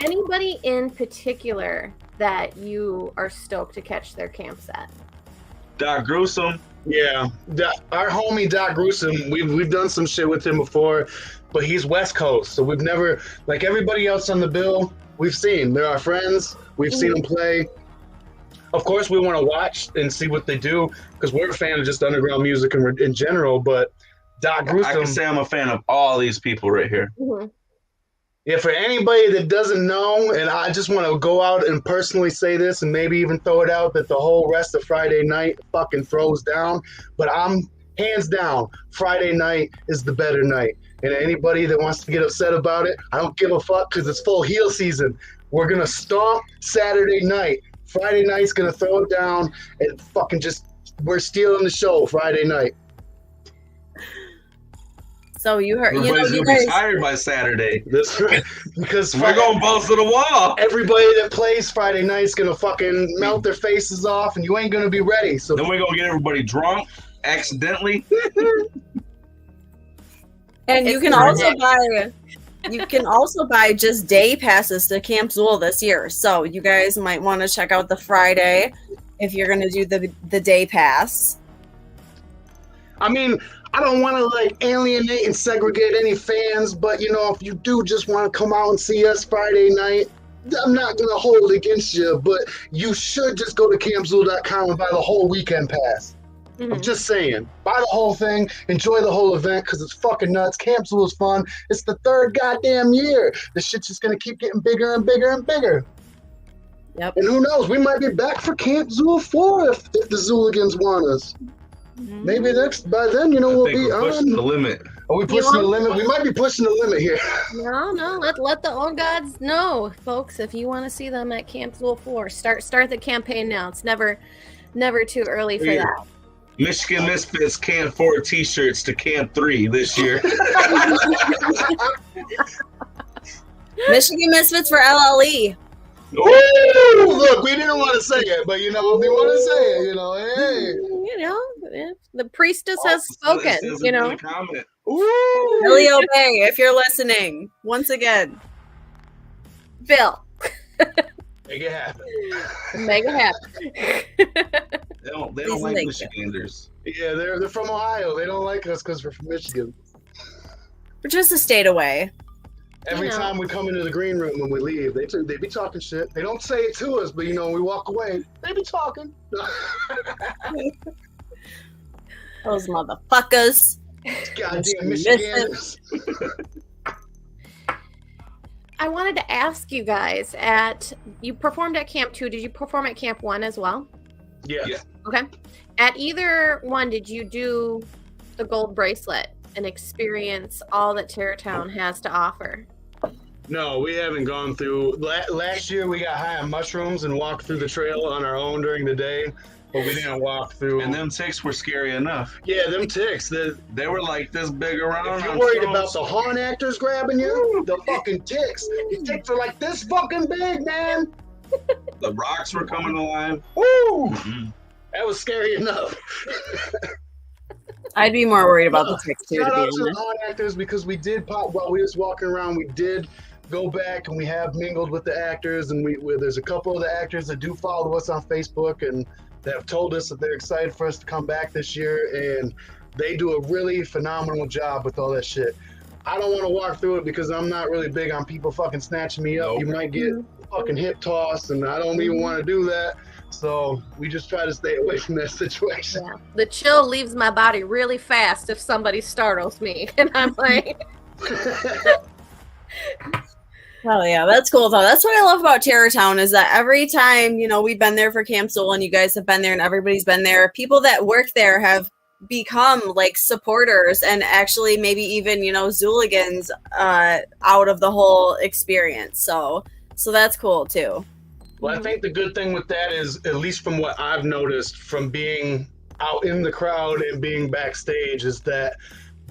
Anybody in particular that you are stoked to catch their camps at? Doc Gruesome. Yeah, our homie Doc Gruesome. We've done some shit with him before, but he's West Coast, so we've never, like everybody else on the bill, we've seen. They're our friends. We've seen them play. Of course, we want to watch and see what they do because we're a fan of just underground music in general. But Doc Gruesome, I can say I'm a fan of all these people right here. Mm-hmm. Yeah, for anybody that doesn't know, and I just want to go out and personally say this and maybe even throw it out that the whole rest of Friday night fucking throws down. But I'm hands down, Friday night is the better night. And anybody that wants to get upset about it, I don't give a fuck because it's full heel season. We're going to stomp Saturday night. Friday night's going to throw it down and fucking we're stealing the show Friday night. So you heard, everybody's you gonna be tired by Saturday. Because we're going balls to the wall. Everybody that plays Friday night's gonna fucking melt their faces off, and you ain't gonna be ready. So then we're gonna get everybody drunk accidentally. And you can also buy just day passes to Camp Xul this year. So you guys might want to check out the Friday if you're gonna do the day pass. I mean, I don't want to like alienate and segregate any fans, but if you do just want to come out and see us Friday night, I'm not going to hold it against you, but you should just go to campxul.com and buy the whole weekend pass. I'm just saying, buy the whole thing, enjoy the whole event because it's fucking nuts. Camp Xul is fun. It's the 3rd goddamn year. This shit's just going to keep getting bigger and bigger and bigger. Yep. And who knows, we might be back for Camp Xul 4 if the Zuligans want us. Maybe by then, we'll be pushing on. the limit. Are we pushing the limit? We might be pushing the limit here. No, let the old gods know, folks. If you want to see them at Camp Xul 4, start the campaign now. It's never too early for that. Michigan Misfits Camp 4 t-shirts to Camp 3 this year. Michigan Misfits for LLE. Ooh, look, we didn't want to say it, but if we want to say it, hey. The priestess has spoken, Comment. Ooh. Billy Obey, if you're listening, once again. Bill. Make it happen. Make it happen. They don't like Michiganders. Yeah, they're from Ohio. They don't like us because we're from Michigan. We're just a state away. Every time we come into the green room when we leave, they be talking shit. They don't say it to us, but we walk away. They be talking. Those motherfuckers. Goddamn Michiganders. I wanted to ask you guys, you performed at Camp 2. Did you perform at Camp 1 as well? Yeah. Okay. At either one, did you do the gold bracelet and experience all that Terrortown has to offer? No, we haven't gone through. Last year, we got high on mushrooms and walked through the trail on our own during the day, but we didn't walk through. And them ticks were scary enough. Yeah, them ticks. They were like this big around. If you're worried about the horn actors grabbing you, the fucking ticks. The ticks are like this fucking big, man. The rocks were coming alive. Woo! That was scary enough. I'd be more worried about the ticks too, to Shout be out to the honest. horn actors because we did pop while we was walking around. We did go back and we have mingled with the actors, and there's a couple of the actors that do follow us on Facebook and that have told us that they're excited for us to come back this year, and they do a really phenomenal job with all that shit. I don't want to walk through it because I'm not really big on people fucking snatching me up. Nope. You might get fucking hip tossed, and I don't even want to do that. So we just try to stay away from that situation. Yeah. The chill leaves my body really fast if somebody startles me, and I'm like, Oh yeah, that's cool though. That's what I love about Terrortown is that every time, we've been there for Camp Xul and you guys have been there and everybody's been there, people that work there have become like supporters and actually maybe even, Zuligans out of the whole experience. So that's cool too. Well, I think the good thing with that is, at least from what I've noticed from being out in the crowd and being backstage, is that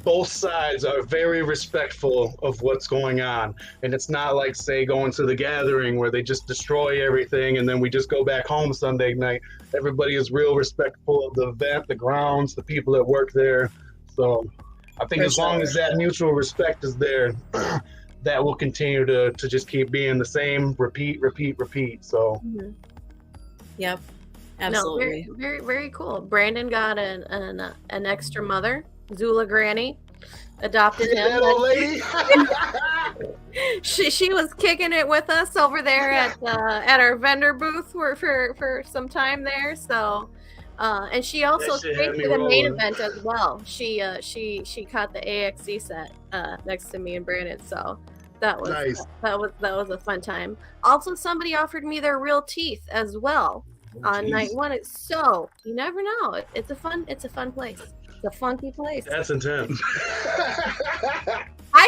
both sides are very respectful of what's going on. And it's not like, say, going to the gathering where they just destroy everything and then we just go back home Sunday night. Everybody is real respectful of the event, the grounds, the people that work there. So I think as long as that mutual respect is there, that will continue to just keep being the same, repeat. So Yep, absolutely. No, very, very, very cool. Brandon got an extra mother, Zula Granny, adopted him. that old lady. She was kicking it with us over there at our vendor booth for some time there. So, and she also shit had stayed me for the main rolling. event as well. She caught the AXC set next to me and Brandon. So that was Nice. that was a fun time. Also, somebody offered me their real teeth as well on night one. So you never know. It's a fun place. It's a funky place. That's intense.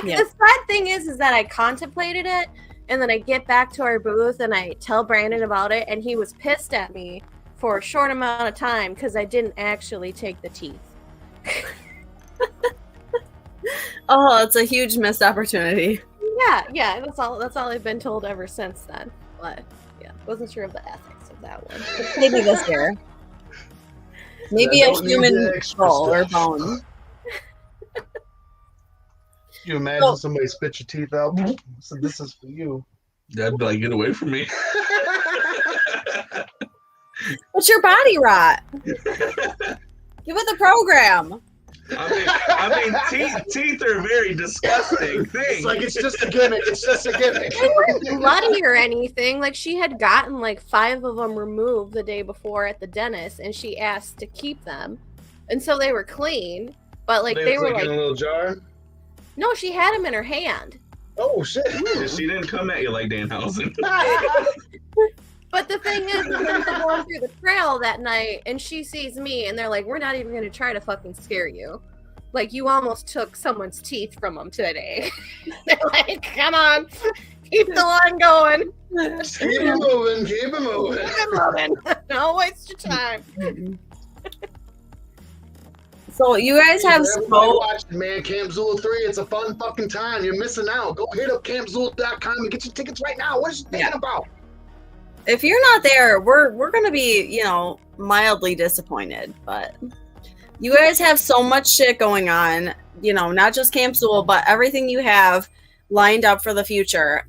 Yeah. The sad thing is that I contemplated it, and then I get back to our booth and I tell Brandon about it, and he was pissed at me for a short amount of time because I didn't actually take the teeth. Oh, it's a huge missed opportunity. Yeah, that's all I've been told ever since then. But yeah, wasn't sure of the ethics of that one. Maybe this year. Maybe I a don't need human the extra skull or stuff. bone. You imagine somebody spit your teeth out? So this is for you. That'd be like, get away from me. What's your body rot? Give it the program. I mean, teeth are very disgusting things. It's like it's just a gimmick. It's just a gimmick. They weren't bloody or anything. Like she had gotten like 5 of them removed the day before at the dentist, and she asked to keep them, and so they were clean. But like they were like in a little jar. no, she had them in her hand. Oh shit! She didn't come at you like Danhausen. But the thing is, they're going through the trail that night, and she sees me, and they're like, "We're not even going to try to fucking scare you. Like, you almost took someone's teeth from them today." They're like, "Come on, keep the line going. Keep it moving. Keep it moving. Keep it moving. Don't waste your time." So you guys have watching, man. Camp Xul 3. It's a fun fucking time. You're missing out. Go hit up campxul.com and get your tickets right now. What are you thinking about? If you're not there, we're gonna be, mildly disappointed. But you guys have so much shit going on, not just Camp Xul, but everything you have lined up for the future.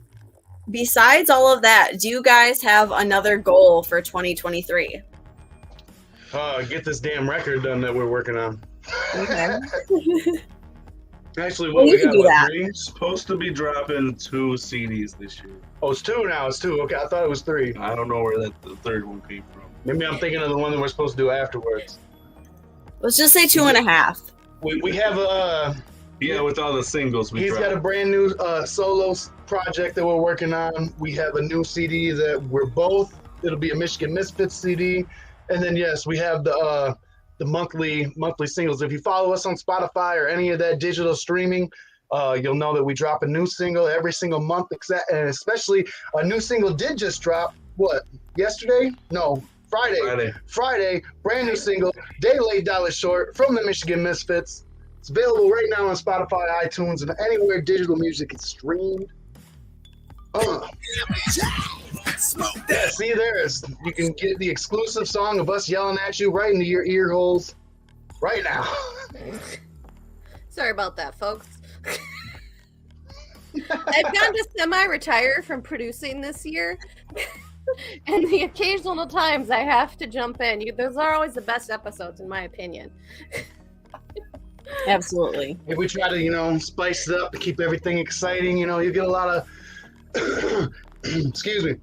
Besides all of that, do you guys have another goal for 2023? Get this damn record done that we're working on. Okay. Actually, Well, you can do that. We're supposed to be dropping 2 CDs this year. Oh, it's 2 now. It's 2. Okay, I thought it was 3. I don't know where the third one came from. Maybe I'm thinking of the one that we're supposed to do afterwards. Let's just say 2.5. We have a. Yeah, with all the singles we He's dropped. got a brand new solo project that we're working on. We have a new CD that we're both. It'll be a Michigan Misfits CD, and then yes, we have the monthly singles. If you follow us on Spotify or any of that digital streaming, you'll know that we drop a new single every single month. And especially a new single did just drop. What? Yesterday? No, Friday. Brand new single. Day late, dollar short from the Michigan Misfits. It's available right now on Spotify, iTunes, and anywhere digital music is streamed. Yeah, see you can get the exclusive song of us yelling at you right into your ear holes right now. Sorry about that, folks. I've gone to semi-retire from producing this year, and the occasional times I have to jump in. Those are always the best episodes, in my opinion. Absolutely. If we try to, spice it up to keep everything exciting, you get a lot of excuse me.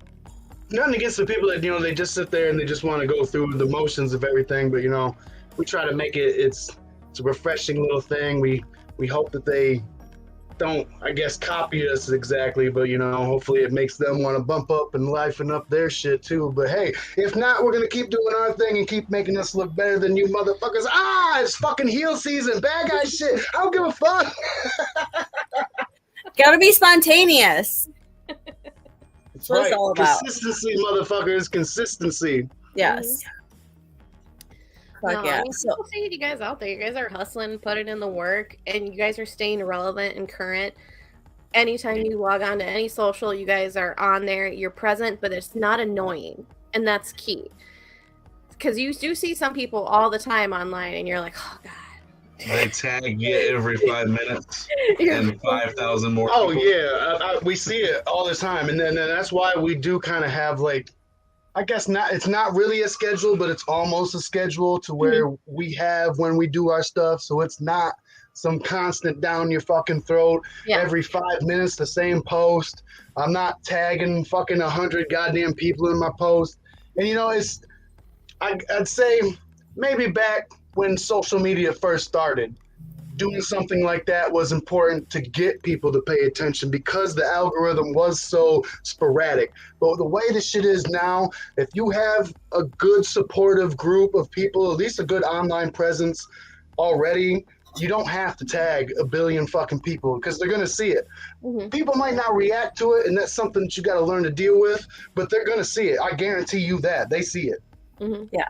Nothing against the people that, they just sit there and they just want to go through the motions of everything, but we try to make it's a refreshing little thing. We hope that they don't, I guess, copy us exactly, but hopefully it makes them want to bump up and liven up their shit too. But hey, if not, we're gonna keep doing our thing and keep making us look better than you motherfuckers. It's fucking heel season, bad guy shit. I don't give a fuck. Gotta be spontaneous. That's what right. it's all about. Consistency, motherfuckers. Consistency. Yes. Fuck yeah. I still see you guys out there. You guys are hustling, putting in the work, and you guys are staying relevant and current. Anytime you log on to any social, you guys are on there. You're present, but it's not annoying, and that's key. Because you do see some people all the time online, and you're like, oh god. They tag you every 5 minutes and 5,000 more people. Oh yeah, we see it all the time, and then that's why we do kind of have I guess it's not really a schedule, but it's almost a schedule to where we have when we do our stuff. So it's not some constant down your fucking throat every 5 minutes, the same post. I'm not tagging fucking 100 goddamn people in my post. And I'd say maybe back when social media first started, doing something like that was important to get people to pay attention because the algorithm was so sporadic. But the way this shit is now, if you have a good supportive group of people, at least a good online presence already, you don't have to tag a billion fucking people because they're going to see it. Mm-hmm. People might not react to it, and that's something that you got to learn to deal with, but they're going to see it. I guarantee you that. They see it. Mm-hmm. Yeah.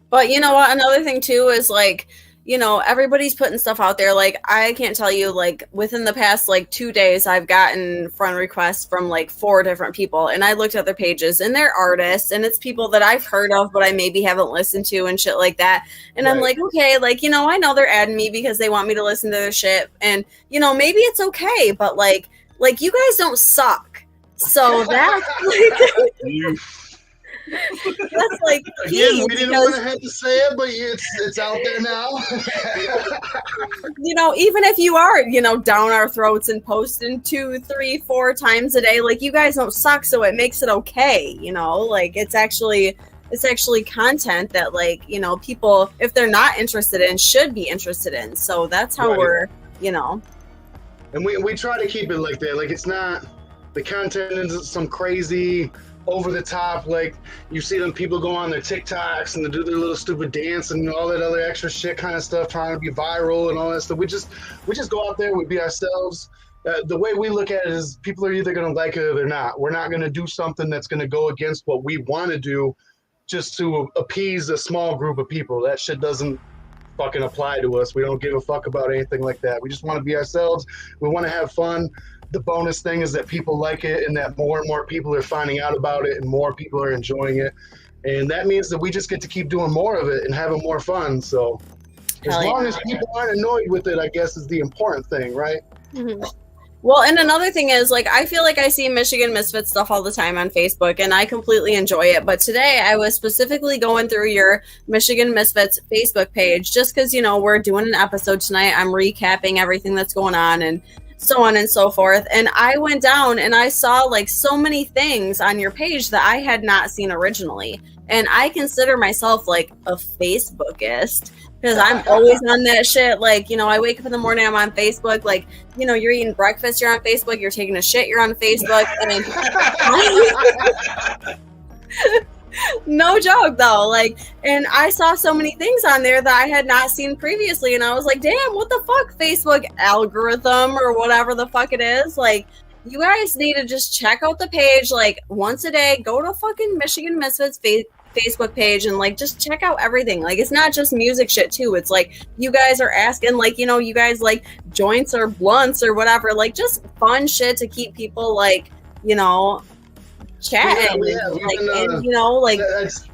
But you know what? Another thing too is everybody's putting stuff out there. I can't tell you, within the past 2 days, I've gotten friend requests from 4 different people, and I looked at their pages, and they're artists, and it's people that I've heard of, but I maybe haven't listened to and shit like that. And right. I'm like, okay, I know they're adding me because they want me to listen to their shit, and maybe it's okay, but you guys don't suck. So that's That's like Again, we didn't want to have to say it, but it's out there now. Even if you are, down our throats and posting 2, 3, 4 times a day, like, you guys don't suck, so it makes it okay. Like, it's actually content that, like, people, if they're not interested in, should be interested in. So that's how we're. And we try to keep it like that. Like, it's not, the content isn't some crazy over the top, like you see them people go on their TikToks and they do their little stupid dance and all that other extra shit kind of stuff, trying to be viral and all that stuff. We just go out there, we be ourselves. The way we look at it is people are either going to like it or they're not. We're not going to do something that's going to go against what we want to do just to appease a small group of people. That shit doesn't fucking apply to us. We don't give a fuck about anything like that. We just want to be ourselves. We want to have fun. The bonus thing is that people like it and that more and more people are finding out about it and more people are enjoying it. And that means that we just get to keep doing more of it and having more fun. So as long as people aren't annoyed with it, I guess is the important thing, right? Mm-hmm. Well, and another thing is, like, I feel like I see Michigan Misfits stuff all the time on Facebook, and I completely enjoy it. But today I was specifically going through your Michigan Misfits Facebook page just because, we're doing an episode tonight. I'm recapping everything that's going on and so on and so forth. And I went down and I saw, like, so many things on your page that I had not seen originally. And I consider myself, like, a Facebookist because I'm always on that shit. Like, I wake up in the morning, I'm on Facebook. Like, you're eating breakfast, you're on Facebook. You're taking a shit, you're on Facebook. And no joke, though. Like, and I saw so many things on there that I had not seen previously. And I was like, damn, what the fuck, Facebook algorithm or whatever the fuck it is? Like, you guys need to just check out the page, like, once a day. Go to fucking Michigan Misfits Facebook page and, like, just check out everything. Like, it's not just music shit too. It's like you guys are asking, like, you guys like joints or blunts or whatever, like, just fun shit to keep people, like, chatting.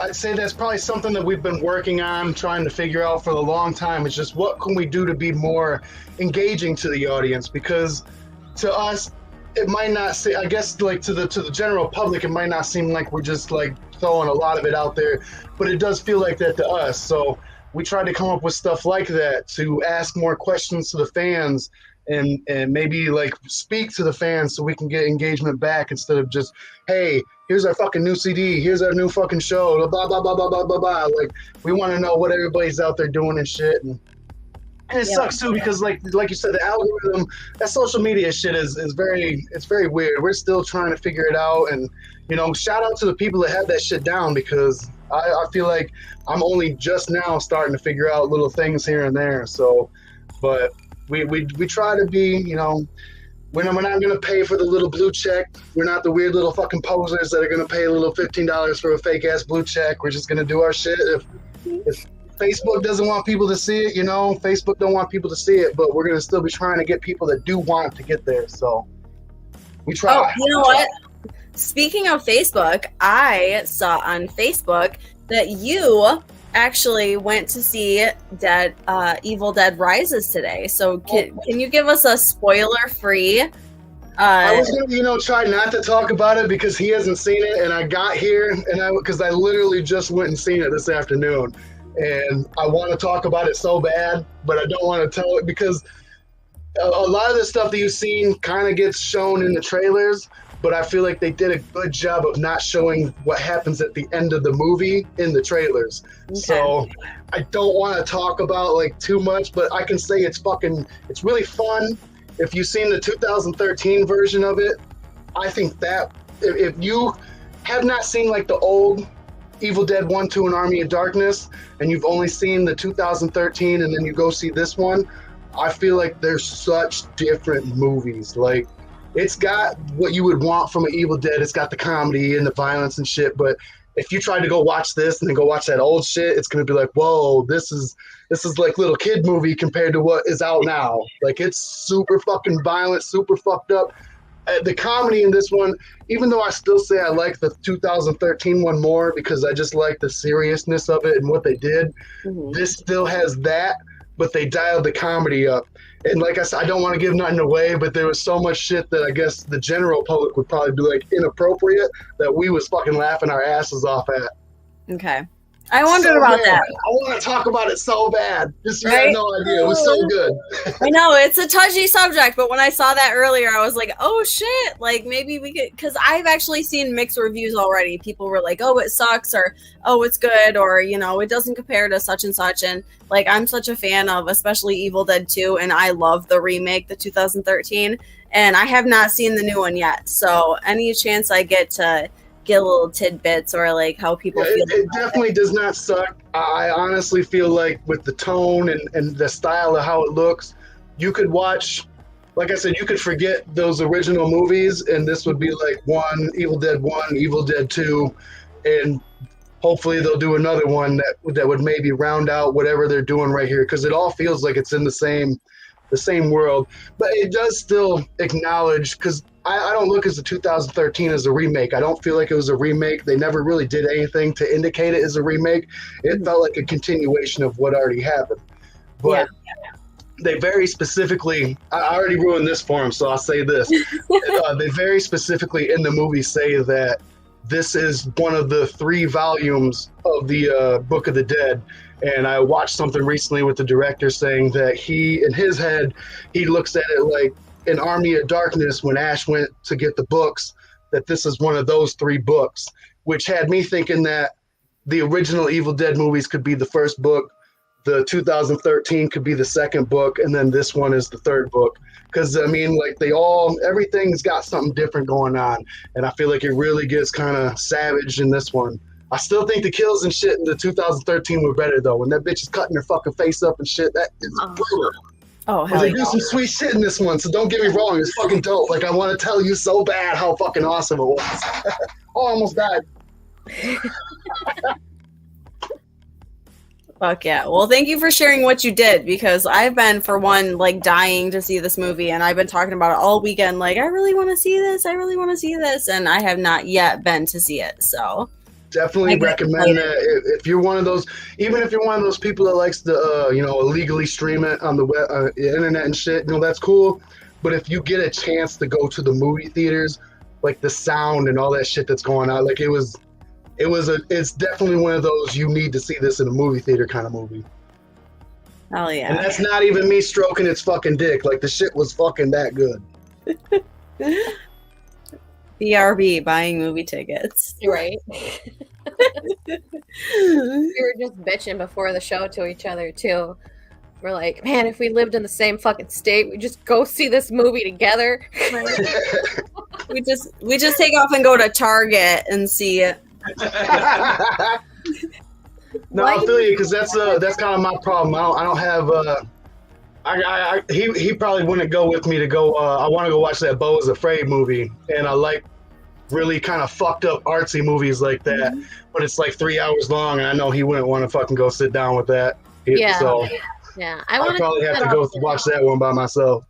I'd say that's probably something that we've been working on, trying to figure out for a long time. It's just, what can we do to be more engaging to the audience? Because to us, it might not say, I guess, like, to the general public, it might not seem like we're just, like, throwing a lot of it out there, but it does feel like that to us. So we try to come up with stuff like that to ask more questions to the fans and maybe, like, speak to the fans so we can get engagement back instead of just, hey, here's our fucking new CD, here's our new fucking show, blah, blah, blah, blah, blah, blah, blah. Like, we want to know what everybody's out there doing and shit. And it sucks too because, like you said, the algorithm, that social media shit is very weird. We're still trying to figure it out, and shout out to the people that have that shit down, because I feel like I'm only just now starting to figure out little things here and there. So, but we try to be, we're not going to pay for the little blue check. We're not the weird little fucking posers that are going to pay a little $15 for a fake ass blue check. We're just going to do our shit. If Facebook doesn't want people to see it, Facebook don't want people to see it, but we're going to still be trying to get people that do want to get there. So we try. Oh, you know what? Speaking of Facebook, I saw on Facebook that you actually went to see Evil Dead Rises today. So can you give us a spoiler-free? I was gonna, try not to talk about it because he hasn't seen it, and I got here because I literally just went and seen it this afternoon. And I want to talk about it so bad, but I don't want to tell it because a lot of the stuff that you've seen kind of gets shown in the trailers, but I feel like they did a good job of not showing what happens at the end of the movie in the trailers. Okay. So I don't want to talk about, like, too much, but I can say it's really fun. If you've seen the 2013 version of it, I think that if you have not seen, like, the old Evil Dead 1, 2, and Army of Darkness, and you've only seen the 2013 and then you go see this one, I feel like they're such different movies. Like, it's got what you would want from an Evil Dead. It's got the comedy and the violence and shit, but if you try to go watch this and then go watch that old shit, it's going to be like, whoa, this is like little kid movie compared to what is out now. Like, it's super fucking violent, super fucked up. The comedy in this one, even though I still say I like the 2013 one more because I just like the seriousness of it and what they did, this still has that, but they dialed the comedy up. And like I said, I don't want to give nothing away, but there was so much shit that I guess the general public would probably be like inappropriate that we was fucking laughing our asses off at. Okay. I wondered about that. I want to talk about it so bad. Just you Right? have no idea. It was so good. I know it's a touchy subject, but when I saw that earlier, I was like, "Oh shit!" Like maybe we could, because I've actually seen mixed reviews already. People were like, "Oh, it sucks," or "Oh, it's good," or it doesn't compare to such and such. And like, I'm such a fan of, especially Evil Dead 2, and I love the remake, the 2013, and I have not seen the new one yet. So any chance I get to get little tidbits or like how people feel. It definitely does not suck. I honestly feel like with the tone and the style of how it looks, you could watch, like I said, you could forget those original movies and this would be like Evil Dead 1, Evil Dead 2, and hopefully they'll do another one that would maybe round out whatever they're doing right here, because it all feels like it's in the same world. But it does still acknowledge, because I don't look at the 2013 as a remake. I don't feel like it was a remake. They never really did anything to indicate it as a remake. It felt like a continuation of what already happened. But they very specifically, I already ruined this for them, so I'll say this. They very specifically in the movie say that this is one of the 3 volumes of the Book of the Dead. And I watched something recently with the director saying that in his head, he looks at it like in Army of Darkness when Ash went to get the books, that this is one of those 3 books, which had me thinking that the original Evil Dead movies could be the first book, the 2013 could be the second book, and then this one is the third book. Because, I mean, like everything's got something different going on, and I feel like it really gets kind of savage in this one. I still think the kills and shit in the 2013 were better, though. When that bitch is cutting her fucking face up and shit, that is brutal. Oh, hell they do some sweet shit in this one, so don't get me wrong. It's fucking dope. Like, I want to tell you so bad how fucking awesome it was. Oh, I almost died. Fuck yeah. Well, thank you for sharing what you did, because I've been, for one, like dying to see this movie, and I've been talking about it all weekend. Like, I really want to see this. I really want to see this. And I have not yet been to see it. So definitely recommend that if you're one of those, even if you're one of those people that likes to, illegally stream it on the web, the internet and shit, that's cool. But if you get a chance to go to the movie theaters, like the sound and all that shit that's going on, like it's definitely one of those you need to see this in a movie theater kind of movie. Hell yeah. And that's not even me stroking its fucking dick. Like the shit was fucking that good. BRB, buying movie tickets. Right. We were just bitching before the show to each other too. We're like, man, if we lived in the same fucking state, we'd just go see this movie together. we just take off and go to Target and see it. No, I feel you, because that's kind of my problem. I don't have he probably wouldn't go with me to go. I want to go watch that Beau is Afraid movie, and I like really kind of fucked up artsy movies like that. Mm-hmm. But it's like 3 hours long, and I know he wouldn't want to fucking go sit down with that. Yeah. So yeah, I probably have to go watch that one by myself.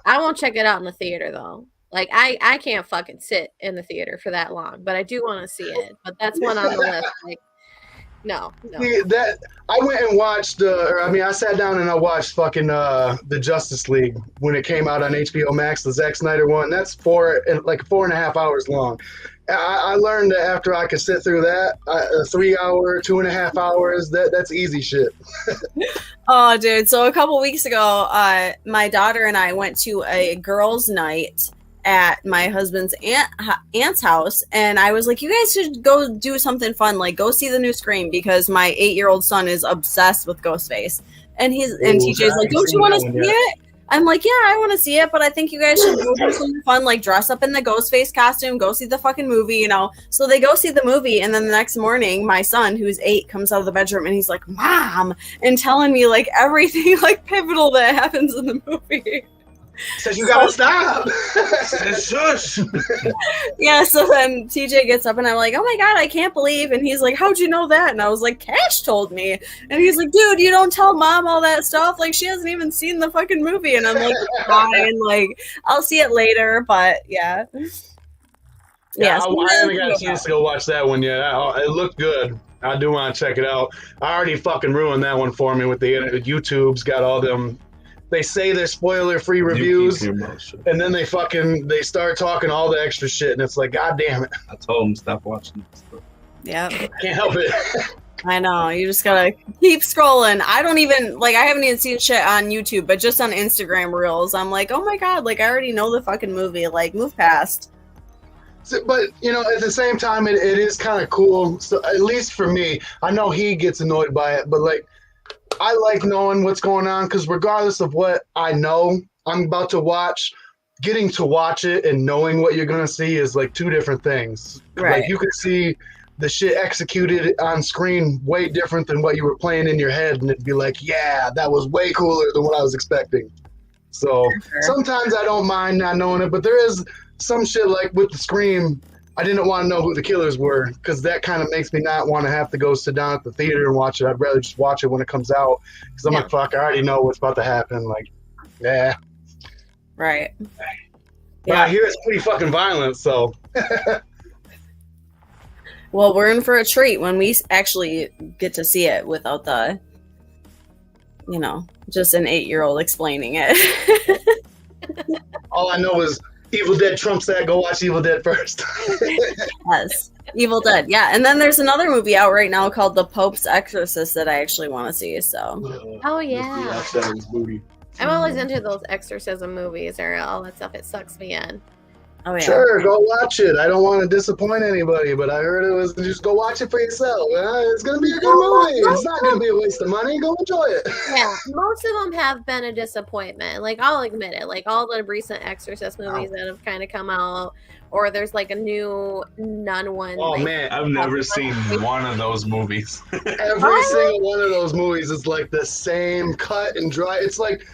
I won't check it out in the theater though. Like I can't fucking sit in the theater for that long, but I do want to see it. But that's one on the list. Like, no. See, that I went and watched. I sat down and I watched fucking the Justice League when it came out on HBO Max, the Zack Snyder one. That's 4.5 hours long. I learned that after I could sit through that, a 3 hour, 2.5 hours, that's easy shit. Oh, dude. So a couple weeks ago, my daughter and I went to a girls' night at my husband's aunt's house, and I was like, you guys should go do something fun, like go see the new Scream, because my 8-year-old son is obsessed with Ghostface. And TJ's like, don't you want to see it? I'm like, yeah, I want to see it, but I think you guys should go do something fun, like dress up in the Ghostface costume, go see the fucking movie, So they go see the movie, and then the next morning, my son, who's 8, comes out of the bedroom, and he's like, Mom, and telling me like everything like pivotal that happens in the movie. Says you gotta stop. Shush. Yeah, so then TJ gets up and I'm like, oh my God, I can't believe. And he's like, how'd you know that? And I was like, Cash told me. And he's like, dude, you don't tell Mom all that stuff. Like, she hasn't even seen the fucking movie. And I'm like, fine, like, I'll see it later. But yeah. I haven't got a chance to go watch that one yet. It looked good. I do want to check it out. I already fucking ruined that one for me with the YouTube's got all them. They say they're spoiler-free reviews, and then they start talking all the extra shit, and it's like, God damn it! I told him stop watching this stuff. Yeah, Can't help it. I know. You just gotta keep scrolling. I don't even I haven't even seen shit on YouTube, but just on Instagram Reels, I'm like, oh my god, like I already know the fucking movie. Like, move past. But at the same time, it is kind of cool. So at least for me, I know he gets annoyed by it, but like, I like knowing what's going on because regardless of what I know I'm about to watch, getting to watch it and knowing what you're gonna see is like two different things. Right. Like you could see the shit executed on screen way different than what you were playing in your head, and it'd be like, yeah, that was way cooler than what I was expecting. So sometimes I don't mind not knowing it, but there is some shit like with the Scream, I didn't want to know who the killers were because that kind of makes me not want to have to go sit down at the theater and watch it. I'd rather just watch it when it comes out because I'm like, fuck, I already know what's about to happen. Like, yeah. Right. But I hear it's pretty fucking violent, so. Well, we're in for a treat when we actually get to see it without the, just an 8-year-old explaining it. All I know is Evil Dead trumps that. Go watch Evil Dead first. Yes. Evil Dead. Yeah. And then there's another movie out right now called The Pope's Exorcist that I actually want to see. So. Oh, yeah. I'm always into those exorcism movies or all that stuff. It sucks me in. Oh, yeah. Sure, go watch it. I don't want to disappoint anybody, but I heard it was just go watch it for yourself. It's going to be a good movie. It's not going to be a waste of money. Go enjoy it. Yeah, most of them have been a disappointment. Like, I'll admit it. Like, all the recent Exorcist movies that have kind of come out, or there's like a new Nun one. Oh, like, man, I've never seen one of those movies. Every single one of those movies is like the same cut and dry. It's like...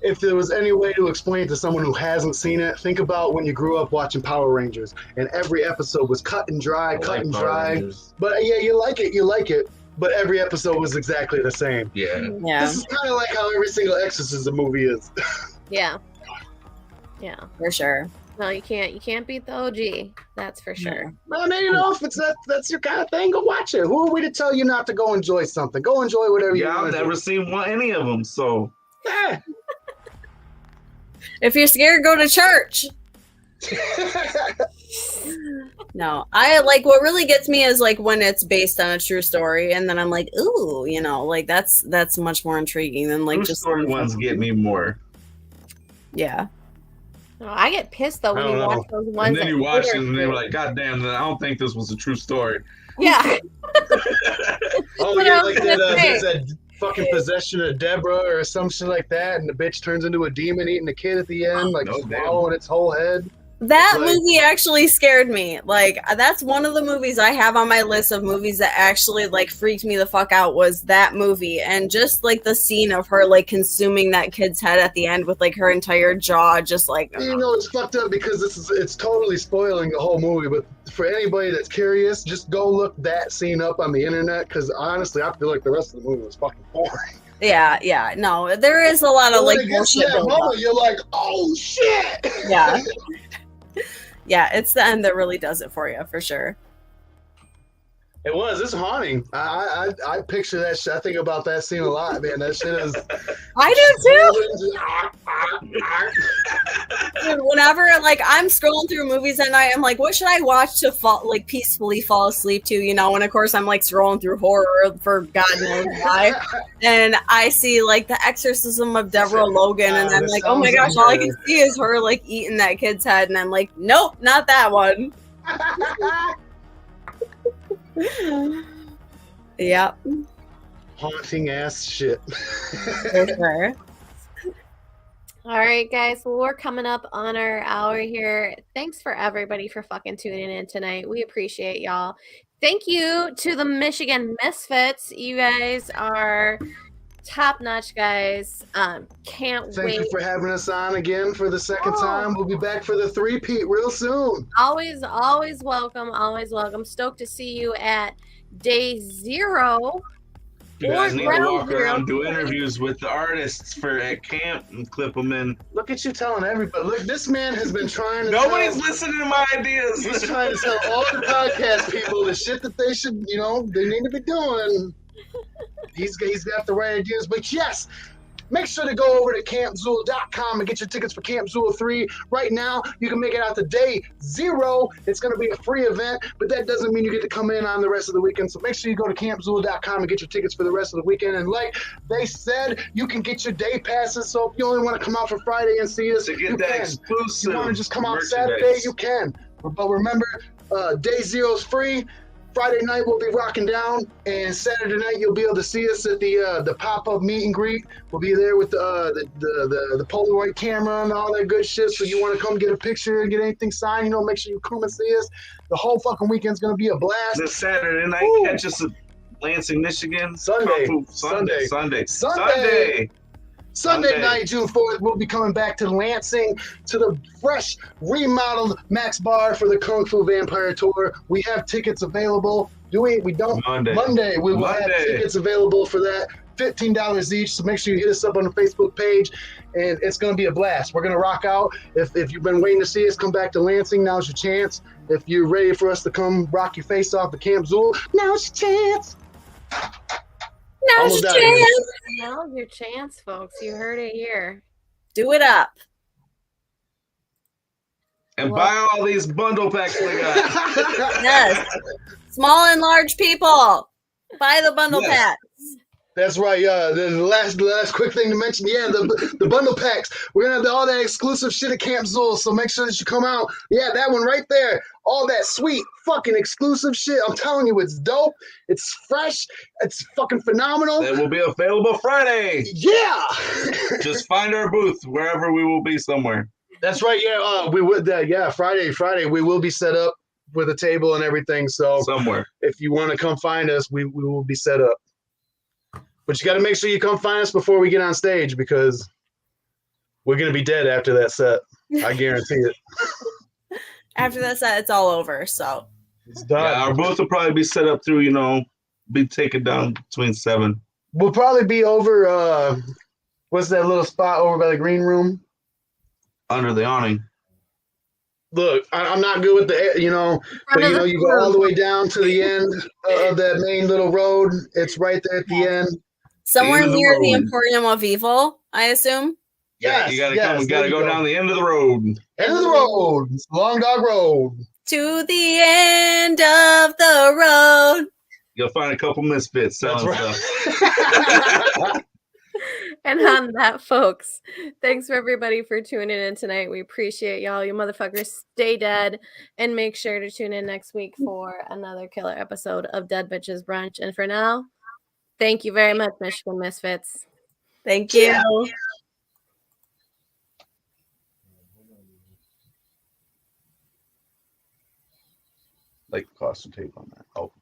If there was any way to explain it to someone who hasn't seen it, think about when you grew up watching Power Rangers, and every episode was cut and dry. But yeah, you like it, but every episode was exactly the same. Yeah. This is kind of like how every single Exorcism movie is. Yeah, for sure. No, you can't beat the OG. That's for sure. Well, if it's that's your kind of thing, go watch it. Who are we to tell you not to go enjoy something? Go enjoy whatever you want. Yeah, I've never seen any of them, so. Yeah. If you're scared, go to church. No, I like what really gets me is like when it's based on a true story, and then I'm like, ooh, like that's much more intriguing than like true just story ones get me more. Yeah. Oh, I get pissed though when you watch those ones. And then you watch it and they were like, God damn, I don't think this was a true story. Yeah. Oh yeah, like that fucking possession of Deborah or some shit like that, and the bitch turns into a demon eating a kid at the end, like swallowing its whole head. That movie actually scared me. Like, that's one of the movies I have on my list of movies that actually, like, freaked me the fuck out was that movie. And just, like, the scene of her, like, consuming that kid's head at the end with, like, her entire jaw just, like... It's fucked up because it's totally spoiling the whole movie, but for anybody that's curious, just go look that scene up on the internet, because honestly, I feel like the rest of the movie was fucking boring. Yeah. No, there is a lot of, like, bullshit. That moment, you're like, oh, shit! Yeah. Yeah, it's the end that really does it for you, for sure. It was. It's haunting. I picture that shit. I think about that scene a lot, man. That shit is... I do too! Dude, whenever, like, I'm scrolling through movies at night, I'm like, what should I watch to peacefully fall asleep to, And of course, I'm, like, scrolling through horror for God knows why. And I see, like, The Exorcism of Deborah Logan, and I'm like, oh my gosh, all I can see is her, like, eating that kid's head. And I'm like, nope, not that one. Yep. Haunting ass shit. For sure. All right, guys. Well, we're coming up on our hour here. Thanks for everybody for fucking tuning in tonight. We appreciate y'all. Thank you to the Michigan Misfits. You guys are top-notch guys. Can't wait. Thank you for having us on again for the second time. We'll be back for the three-peat real soon. Always welcome. Always welcome. Stoked to see you at day 0 You guys need to walk Ground around, do Zero. interviews with the artists at camp and clip them in. Look at you telling everybody. Look, this man has been trying to Nobody's tell, listening to my ideas. he's trying to tell all the podcast people the shit that they should, they need to be doing. He's got the right ideas. But yes, make sure to go over to campxul.com and get your tickets for Camp Xul 3. Right now, you can make it out to day 0. It's going to be a free event, but that doesn't mean you get to come in on the rest of the weekend. So make sure you go to campxul.com and get your tickets for the rest of the weekend. And like they said, you can get your day passes. So if you only want to come out for Friday and see us, To get you that can. exclusive You want to just come out merchandise. Saturday, you can. But remember, day 0 is free. Friday night we'll be rocking down, and Saturday night you'll be able to see us at the pop-up meet and greet. We'll be there with the Polaroid camera and all that good shit. So you want to come get a picture and get anything signed, make sure you come and see us. The whole fucking weekend's gonna be a blast. This Saturday night, Woo. catch us at Lansing, Michigan. Sunday. Sunday night, June 4th, we'll be coming back to Lansing to the fresh, remodeled Max Bar for the Kung Fu Vampire Tour. We have tickets available. We don't. Monday, we will have tickets available for that. $15 each, so make sure you hit us up on the Facebook page, and it's going to be a blast. We're going to rock out. If you've been waiting to see us come back to Lansing, now's your chance. If you're ready for us to come rock your face off at Camp Xul, now's your chance. Now's your chance. Now's your chance, folks. You heard it here. Do it up. And buy all these bundle packs we got. Yes. Small and large people. Buy the bundle packs. That's right. The last quick thing to mention. Yeah, the bundle packs. We're gonna have all that exclusive shit at Camp Xul. So make sure that you come out. Yeah, that one right there. All that sweet fucking exclusive shit. I'm telling you, it's dope. It's fresh. It's fucking phenomenal. It will be available Friday. Yeah. Just find our booth wherever we will be somewhere. That's right. Yeah. We would. Yeah. Friday. We will be set up with a table and everything. So Somewhere. if you want to come find us, we will be set up. But you got to make sure you come find us before we get on stage, because we're going to be dead after that set. I guarantee it. After that set, it's all over. So It's done. Yeah, our booth will probably be set up through, be taken down between 7. We'll probably be over, what's that little spot over by the green room? Under the awning. Look, I'm not good with the, but you go all the way down to the end of that main little road. It's right there at the end. somewhere End of the near the road. Emporium of Evil, I assume. Yes, You gotta go down the end of the road. End of the road. It's Long Dog Road. To the end of the road. You'll find a couple misfits selling That's stuff. And on that, folks, thanks for everybody for tuning in tonight. We appreciate y'all. You motherfuckers stay dead, and make sure to tune in next week for another killer episode of Dead Bitches Brunch. And for now, thank you very much, Michigan Misfits. Thank you. Like caution tape on that. Oh.